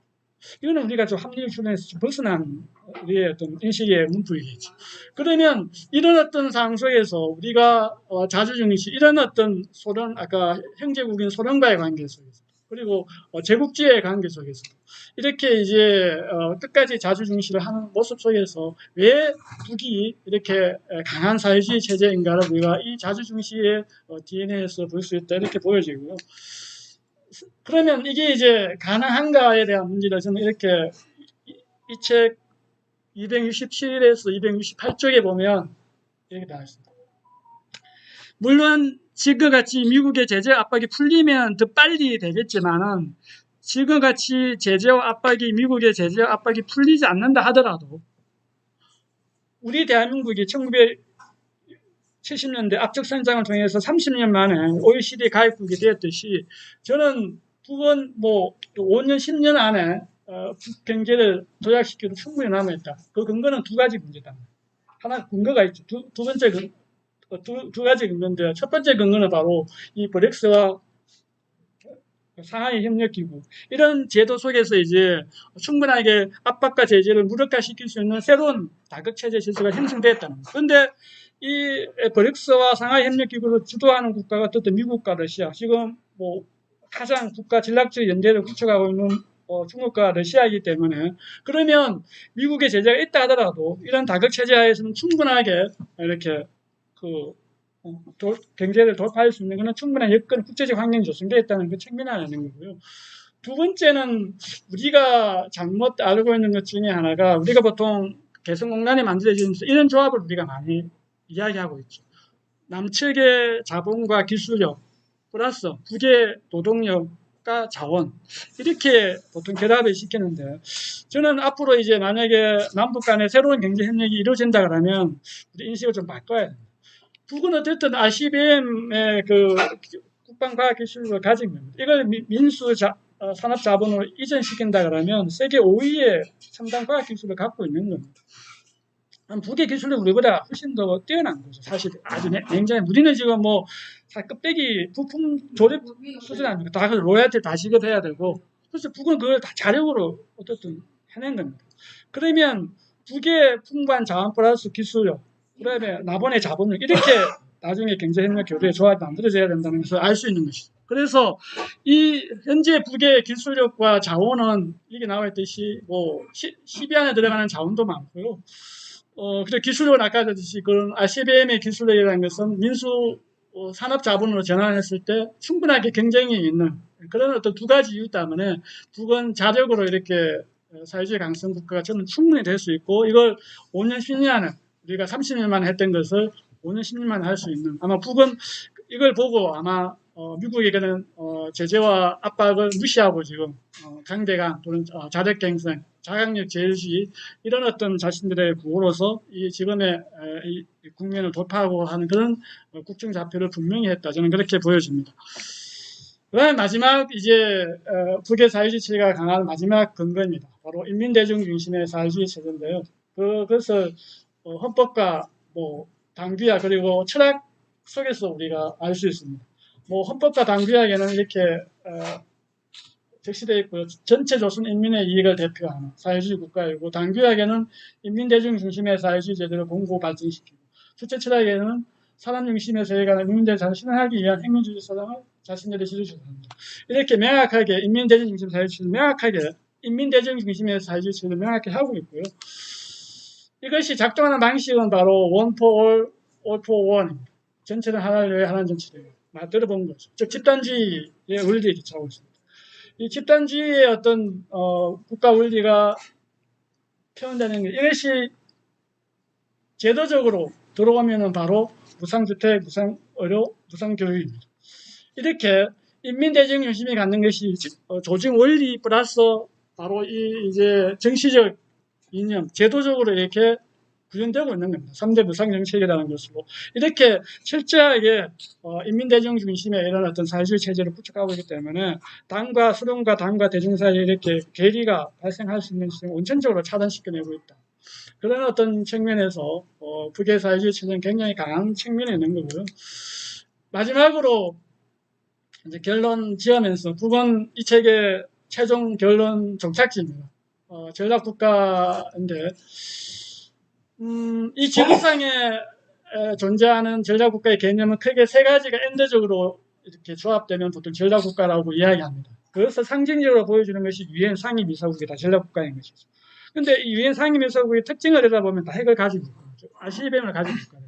이거는 우리가 좀 합리적 추론에서 좀 벗어난 우리의 어떤 인식의 문풀이겠죠. 그러면 이런 어떤 상황 속에서 우리가 자주중시 이런 어떤 소련, 아까 형제국인 소련과의 관계 속에서 그리고 제국주의의 관계 속에서 이렇게 이제 끝까지 자주중시를 하는 모습 속에서 왜 북이 이렇게 강한 사회주의 체제인가를 우리가 이 자주중시의 DNA에서 볼 수 있다 이렇게 보여지고요. 그러면 이게 이제 가능한가에 대한 문제를 저는 이렇게 이 책 267에서 268쪽에 보면 이렇게 나와 있습니다. 물론 지금같이 미국의 제재 압박이 풀리면 더 빨리 되겠지만은 지금같이 제재와 압박이 미국의 제재와 압박이 풀리지 않는다 하더라도 우리 대한민국이 1970년대 압축 선장을 통해서 30년 만에 OECD 가입국이 되었듯이 저는 북은 5년, 10년 안에 북 경제를 도약시키기로 충분히 남아있다. 그 근거는 두 가지 문제다. 하나 근거가 있죠. 두 번째 두 가지 근거인데 첫 번째 근거는 바로 이 브렉스와 상하이 협력기구 이런 제도 속에서 이제 충분하게 압박과 제재를 무력화시킬 수 있는 새로운 다극체제 질서가 형성됐다는 거예요. 그런데 이 브렉스와 상하이 협력기구를 주도하는 국가가 어쨌든 미국과 러시아 지금 가장 국가 전략적 연대를 구축하고 있는 중국과 러시아이기 때문에 그러면 미국의 제재가 있다 하더라도 이런 다극체제 하에서는 충분하게 이렇게 경제를 돌파할 수 있는 그런 충분한 여건 국제적 환경이 조성되어 있다는 그 측면이 하나는 거고요. 두 번째는 우리가 잘못 알고 있는 것 중에 하나가 우리가 보통 개성공단이 만들어지면서 이런 조합을 우리가 많이 이야기하고 있죠. 남측의 자본과 기술력 플러스 북의 노동력과 자원 이렇게 보통 결합을 시키는데 저는 앞으로 이제 만약에 남북 간의 새로운 경제 협력이 이루어진다 그러면 우리 인식을 좀 바꿔야 됩니다. 북은 어쨌든 ICBM의 그 국방과학기술을 가진 겁니다. 이걸 민수 산업자본으로 이전시킨다 그러면 세계 5위의 첨단 과학기술을 갖고 있는 겁니다. 북의 기술이 우리보다 훨씬 더 뛰어난 거죠. 사실 아주 굉장히 우리는 지금 껍데기 부품 조립 수준 아닙니까? 다 로얄티 다 지급해야 되고 그래서 북은 그걸 다 자력으로 어쨌든 해낸 겁니다. 그러면 북의 풍부한 자원 플러스 기술력 그다음에 나본의 자본력 이렇게 나중에 경제협력 교류의 조합이 만들어져야 된다는 것을 알 수 있는 것이죠. 그래서 이 현재 북의 기술력과 자원은 이게 나와 있듯이 10위 안에 들어가는 자원도 많고요. 그리고 기술력은 아까 그랬듯이 그런 ICBM의 기술력이라는 것은 민수 산업 자본으로 전환했을 때 충분하게 경쟁이 있는 그런 어떤 두 가지 이유 때문에 북은 자력으로 이렇게 사회주의 강성 국가가 저는 충분히 될 수 있고 이걸 5년, 10년 안에 우리가 30년 만에 했던 것을 5년, 10년 만에 할 수 있는 아마 북은 이걸 보고 아마 미국에게는 제재와 압박을 무시하고 지금 강대강 또는 자력갱생, 자강력 제일주의 이런 어떤 자신들의 구호로서 이 지금의 이 국면을 돌파하고 하는 그런 국정 자표를 분명히 했다. 저는 그렇게 보여집니다. 그다음에 마지막 이제 북의 사회주의 체제가 강한 마지막 근거입니다. 바로 인민대중 중심의 사회주의 체제인데요. 그것을 헌법과 뭐 당규야 그리고 철학 속에서 우리가 알 수 있습니다. 뭐 헌법과 당규약에는 이렇게 적시되어 있고요. 전체 조선 인민의 이익을 대표하는 사회주의 국가이고 당규약에는 인민대중 중심의 사회주의 제도를 공고 발전시키고 주체 철학에는 사람 중심의 세계관을 인민들이 잘 실현하기 위한 혁명주의 사상을 자신들의 지도주장합니다. 이렇게 명확하게 인민대중 중심 사회주의를 명확하게 인민대중 중심의 사회주의를 명확히 하고 있고요. 이것이 작동하는 방식은 바로 one for all, all for one입니다. 전체는 하나를 위해 하나는 전체를 만들어본 거죠. 즉 집단주의의 원리에 기초하고 있습니다. 이 집단주의의 어떤 국가 원리가 표현되는 게 이것이 제도적으로 들어오면은 바로 무상주택, 무상의료, 무상교육입니다. 이렇게 인민대중 중심이 갖는 것이 조직 원리 플러스 바로 이 이제 정치적 이념, 제도적으로 이렇게 구현되고 있는 겁니다. 3대 무상정책이라는 것으로. 이렇게 철저하게 인민대중 중심의 이런 어떤 사회주의 체제를 구축하고 있기 때문에 당과 수령과 당과 대중 사이에 이렇게 괴리가 발생할 수 있는 시스템을 원천적으로 차단시켜내고 있다. 그런 어떤 측면에서 북의 사회주의 체제는 굉장히 강한 측면이 있는 거고요. 마지막으로 이제 결론 지으면서 북은 이 책의 최종 결론 종착지입니다. 전략국가인데 이 지구상에 존재하는 전략국가의 개념은 크게 세 가지가 엔드적으로 이렇게 조합되면 보통 전략국가라고 이야기합니다. 그것을 상징적으로 보여주는 것이 유엔 상임이사국이다. 전략국가인 것이죠. 근데 이 유엔 상임이사국의 특징을 내다보면 다 핵을 가지고 있고 ICBM을 가지고 있거든요.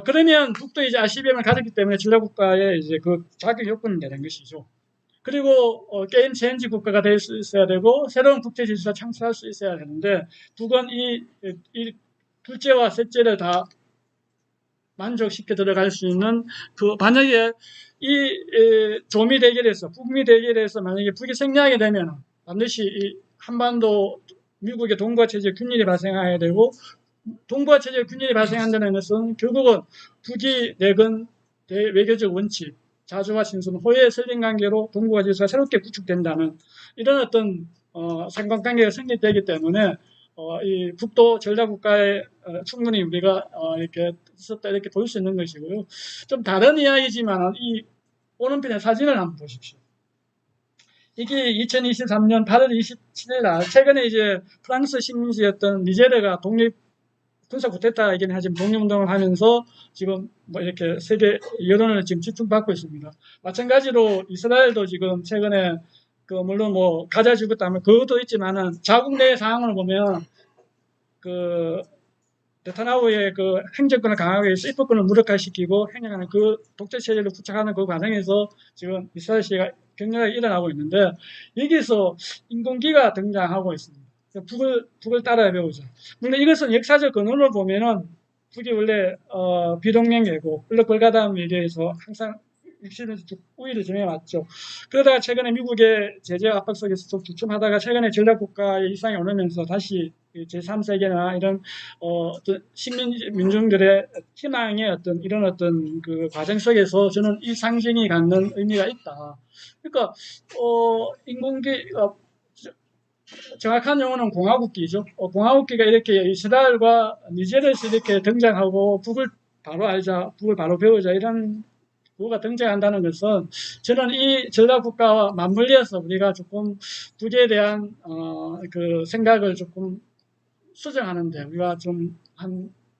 그러면 북도 이제 ICBM을 가졌기 때문에 전략국가의 이제 그 자격 요건이 되는 것이죠. 그리고 게임 체인지 국가가 될 수 있어야 되고 새로운 국제 질서를 창출할 수 있어야 되는데 북은 이 둘째와 셋째를 다 만족시켜 들어갈 수 있는 만약에 이 조미 대결에서 북미 대결에서 만약에 북이 승리하게 되면 반드시 이 한반도 미국의 동북아 체제 균열이 발생해야 되고 동북아 체제 균열이 발생한다는 것은 결국은 북이 내건 외교적 원칙 자주와 신선, 호혜의 설린 관계로 동북아 질서가 새롭게 구축된다는 이런 어떤 상관관계가 성립되기 때문에 이 북도 전략국가에 충분히 우리가 이렇게 있었다 이렇게 볼 수 있는 것이고요. 좀 다른 이야기지만 이 오른편의 사진을 한번 보십시오. 이게 2023년 8월 27일 날 최근에 이제 프랑스 식민지였던 니제르가 독립 군사 쿠데타이긴 하지만 독립운동을 하면서 지금 뭐 이렇게 세계 여론을 지금 집중받고 있습니다. 마찬가지로 이스라엘도 지금 최근에 물론 뭐 가자 죽었다면 그것도 있지만은 자국 내 상황을 보면 네타냐후의 행정권을 강하게 해서 입법권을 무력화시키고 행정하는 독재 체제를 구축하는 그 과정에서 지금 이스라엘 시위가 격렬하게 일어나고 있는데 여기서 인공기가 등장하고 있습니다. 북을 따라 배우죠. 물론 이것은 역사적 근원을 보면은 북이 원래 비동맹이고 원래 골가다음 외교에서 항상 60년대 우위를 점해왔죠. 그러다가 최근에 미국의 제재 압박 속에서 좀 주춤하다가 최근에 전략국가의 일상이 오르면서 다시 제3세계나 이런 어떤 민중들의 희망의 어떤 이런 어떤 그 과정 속에서 저는 이 상징이 갖는 의미가 있다. 그러니까 인공기 정확한 용어는 공화국기죠. 공화국기가 이렇게 이스라엘과 니제르에서 이렇게 등장하고 북을 바로 알자, 북을 바로 배우자 이런 구호가 등장한다는 것은 저는 이 전략국가와 맞물려서 우리가 조금 북에 대한 그 생각을 조금 수정하는데 우리가 좀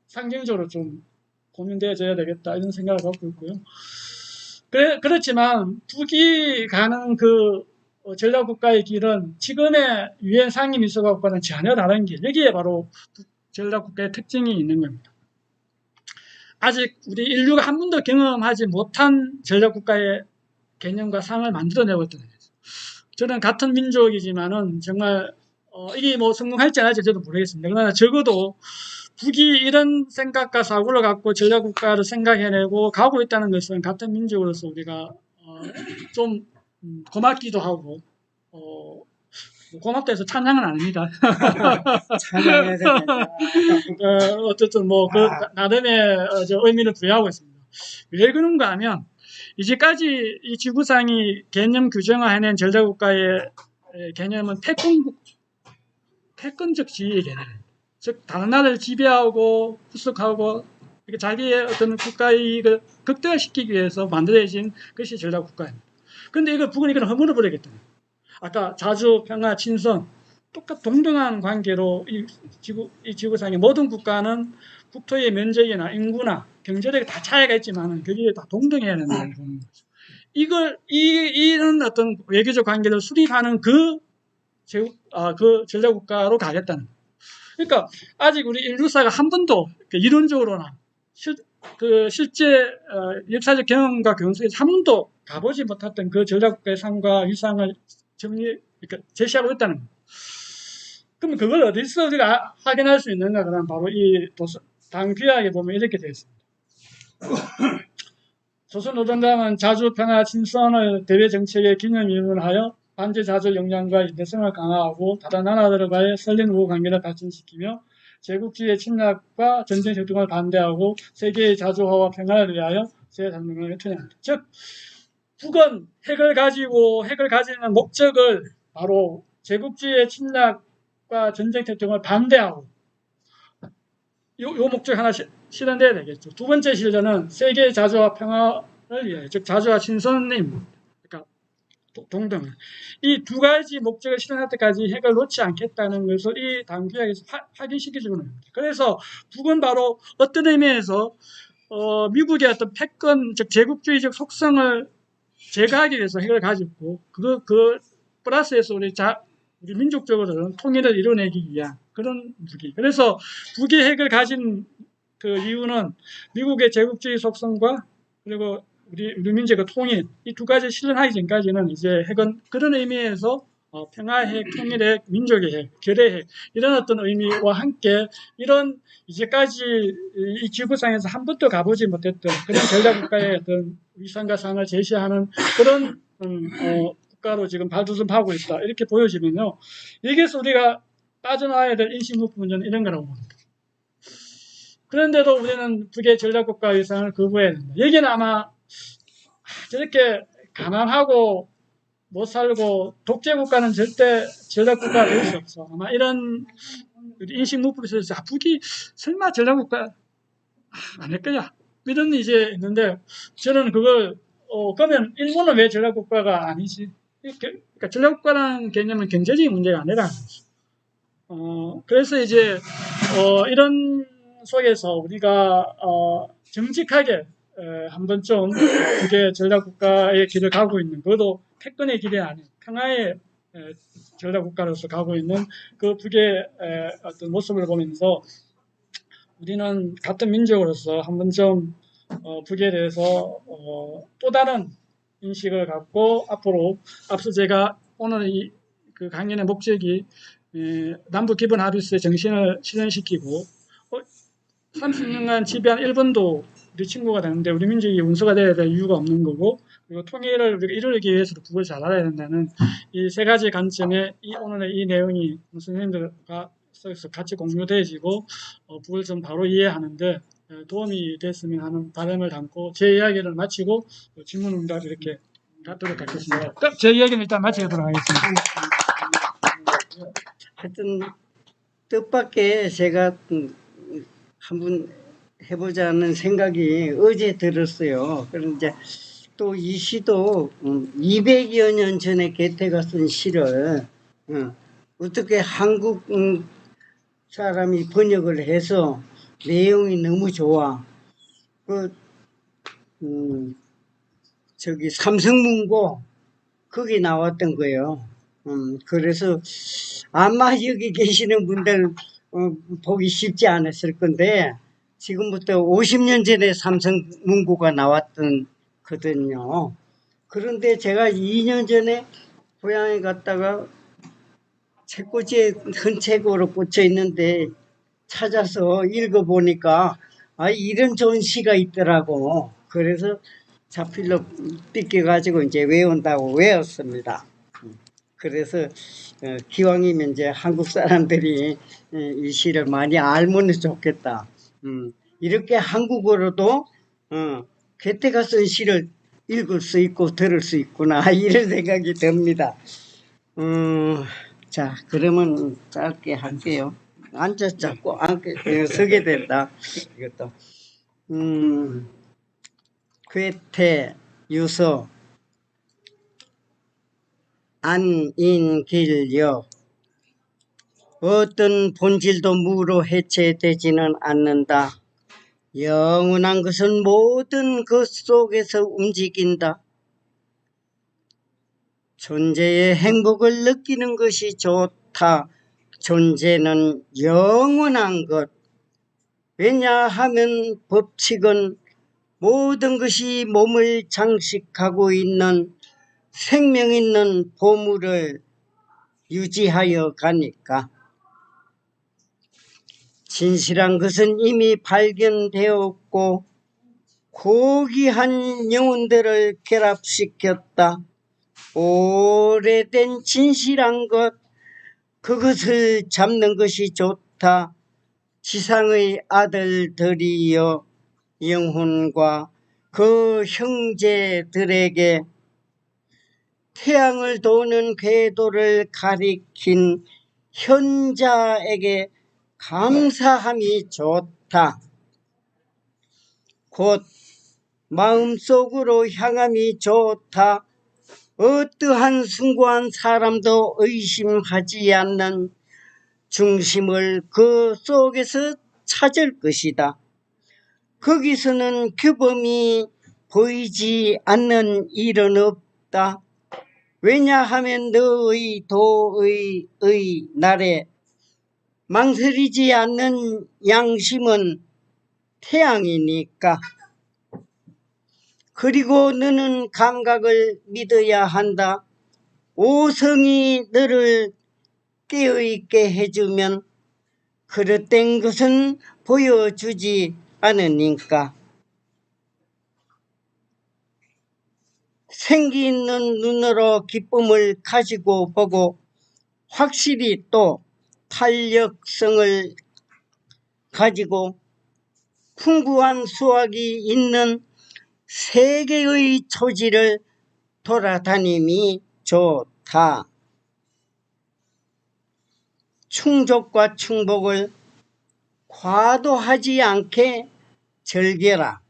상징적으로 좀 고민되어져야 되겠다 이런 생각을 갖고 있고요. 그렇지만 북이 가는 전략국가의 길은 지금의 유엔 상임이사국과는 전혀 다른 길. 여기에 바로 전략국가의 특징이 있는 겁니다. 아직 우리 인류가 한 번도 경험하지 못한 전략국가의 개념과 상을 만들어내고 있다는 거죠. 저는 같은 민족이지만은 정말 이게 뭐 성공할지 안 할지 저도 모르겠습니다. 그러나 적어도 북이 이런 생각과 사고를 갖고 전략국가를 생각해내고 가고 있다는 것은 같은 민족으로서 우리가 좀 고맙기도 하고 고맙다 해서 찬양은 아닙니다. 찬양해야 됩니다. 어쨌든 뭐 그 나름의 의미를 부여하고 있습니다. 왜 그런가 하면 이제까지 이 지구상이 개념 규정화해낸 전략국가의 개념은 패권적 지위의 개념입니다. 즉 다른 나라를 지배하고 후속하고 자기의 어떤 국가의 이익을 극대화시키기 위해서 만들어진 것이 전략국가입니다. 그런데 이걸 북은 이걸 허물어 버리겠다는 거예요. 아까 자주, 평화, 친선 똑같 동등한 관계로 이 지구상의 모든 국가는 국토의 면적이나 인구나 경제력이 다 차이가 있지만은 그게 다 동등해야 된다는 거죠. 이런 어떤 외교적 관계를 수립하는 그 전략국가로 가겠다는 거예요. 그러니까 아직 우리 인류사가 한 번도 이론적으로나 실제 역사적 경험과 경험 속에서 한 번도 가보지 못했던 그 전략국가의 삶과 위상을 그러니까 제시하고 있다는 거예요. 그럼 그걸 어디서 우리가 확인할 수 있는가? 그러면 바로 이 당귀하게 보면 이렇게 되어 있습니다. 조선노동당은 자주, 평화, 친선을 대외 정책의 기념 이유로 하여 반제자주 역량과 인내성을 강화하고 다른 나라들과의 설린 우호 관계를 발전시키며 제국주의의 침략과 전쟁 격동을 반대하고 세계의 자주화와 평화를 위하여 제3명을 투쟁한다. 즉 북은 핵을 가지는 목적을 바로 제국주의의 침략과 전쟁 격동을 반대하고 요 목적 하나 실현돼야 되겠죠. 두 번째 실현은 세계의 자주와 평화를 위해, 즉 자주와 친선입니다. 그러니까 동등. 이 두 가지 목적을 실현할 때까지 핵을 놓지 않겠다는 것을 이 당규약에서 확인시켜주는 겁니다. 그래서 북은 바로 어떤 의미에서 미국의 어떤 패권, 즉 제국주의적 속성을 제거하기 위해서 핵을 가졌고 그 플러스에서 우리 민족적으로는 통일을 이뤄내기 위한 그런 무기. 그래서 북이 핵을 가진 그 이유는 미국의 제국주의 속성과 그리고 우리 민족의 통일 이 두 가지 실현하기 전까지는 이제 핵은 그런 의미에서 평화핵, 통일핵, 민족의 핵, 결의핵 이런 어떤 의미와 함께 이런 이제까지 이 지구상에서 한 번도 가보지 못했던 그런 전략국가의 어떤 위상과 상을 제시하는 그런 국가로 지금 발돋움하고 있다 이렇게 보여지면요. 여기에서 우리가 빠져나와야 될 인식무품 문제는 이런 거라고 봅니다. 그런데도 우리는 북의 전략국가 위상을 거부해야 된다. 여기는 아마 저렇게 가난하고 못 살고 독재국가는 절대 전략국가가 될 수 없어. 아마 이런 인식무품에서 북이 설마 전략국가 아닐 거야. 이런 이제 있는데 저는 그걸 그러면 일본은 왜 전략국가가 아니지? 그러니까 전략국가라는 개념은 경제적인 문제가 아니라 그래서 이제 이런 속에서 우리가 정직하게 한번 좀 그게 전략국가의 길을 가고 있는 그것도 패권의 길이 아닌 평화의 전략국가로서 가고 있는 그 북의 어떤 모습을 보면서 우리는 같은 민족으로서 한번 좀 북에 대해서 또 다른 인식을 갖고 앞으로 앞서 제가 오늘 그 강연의 목적이 남북 기본 합의서의 정신을 실현시키고 30년간 지배한 일본도 우리 친구가 되는데 우리 민족이 원수가 되어야 될 이유가 없는 거고 그리고 통일을 우리가 이루기 위해서도 북을 잘 알아야 된다는 이 세 가지 관점에 오늘의 이 내용이 선생님들과 같이 공유되어지고 북을 좀 바로 이해하는데 도움이 됐으면 하는 바람을 담고 제 이야기를 마치고 질문응답 이렇게 갖도록 하겠습니다. 제 이야기는 일단 마치도록 하겠습니다. 하여튼 뜻밖의 제가 한번 해보자는 생각이 어제 들었어요. 그런데 또 이 시도 200여 년 전에 괴테가 쓴 시를 어떻게 한국 사람이 번역을 해서 내용이 너무 좋아. 저기 삼성문고 거기 나왔던 거예요. 그래서 아마 여기 계시는 분들 보기 쉽지 않았을 건데 지금부터 50년 전에 삼성문고가 나왔던 거든요. 그런데 제가 2년 전에 고향에 갔다가 책꽂이에 큰 책으로 꽂혀 있는데 찾아서 읽어보니까 이런 좋은 시가 있더라고. 그래서 자필로 삐껴가지고 이제 외운다고 외웠습니다. 그래서 기왕이면 이제 한국 사람들이 이 시를 많이 알면 좋겠다. 이렇게 한국어로도 괴테가 쓴 시를 읽을 수 있고 들을 수 있구나 이런 생각이 듭니다. 자, 그러면 짧게 할게요. 앉아 자꾸 서게 된다. 이것도 괴테 유서 안인길여 어떤 본질도 무로 해체되지는 않는다. 영원한 것은 모든 것 속에서 움직인다. 존재의 행복을 느끼는 것이 좋다. 존재는 영원한 것. 왜냐하면 법칙은 모든 것이 몸을 장식하고 있는 생명 있는 보물을 유지하여 가니까. 진실한 것은 이미 발견되었고 고귀한 영혼들을 결합시켰다. 오래된 진실한 것, 그것을 잡는 것이 좋다. 지상의 아들들이여 영혼과 그 형제들에게 태양을 도는 궤도를 가리킨 현자에게 감사함이 좋다. 곧 마음속으로 향함이 좋다. 어떠한 숭고한 사람도 의심하지 않는 중심을 그 속에서 찾을 것이다. 거기서는 규범이 보이지 않는 일은 없다. 왜냐하면 너의 도의 날에 망설이지 않는 양심은 태양이니까. 그리고 너는 감각을 믿어야 한다. 오성이 너를 깨어있게 해주면 그릇된 것은 보여주지 않으니까. 생기 있는 눈으로 기쁨을 가지고 보고 확실히 또 탄력성을 가지고 풍부한 수확이 있는 세계의 초지를 돌아다님이 좋다. 충족과 충복을 과도하지 않게 즐겨라.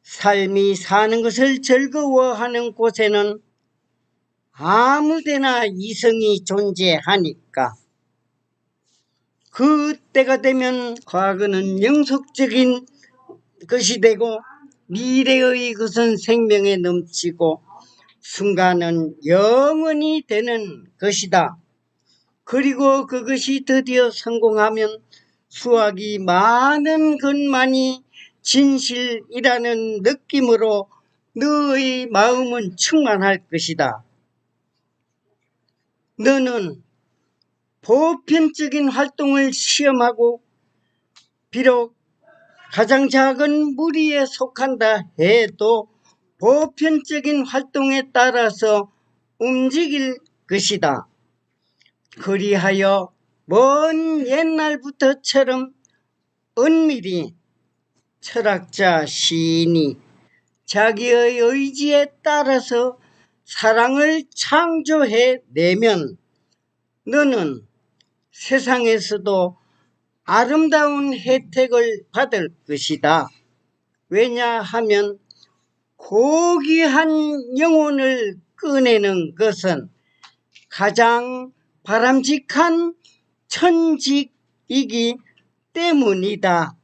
삶이 사는 것을 즐거워하는 곳에는 아무데나 이성이 존재하니까. 그 때가 되면 과거는 영속적인 것이 되고 미래의 것은 생명에 넘치고 순간은 영원히 되는 것이다. 그리고 그것이 드디어 성공하면 수확이 많은 것만이 진실이라는 느낌으로 너의 마음은 충만할 것이다. 너는 보편적인 활동을 시험하고 비록 가장 작은 무리에 속한다 해도 보편적인 활동에 따라서 움직일 것이다. 그리하여 먼 옛날부터처럼 은밀히 철학자 시인이 자기의 의지에 따라서 사랑을 창조해내면 너는 세상에서도 아름다운 혜택을 받을 것이다. 왜냐하면 고귀한 영혼을 꺼내는 것은 가장 바람직한 천직이기 때문이다.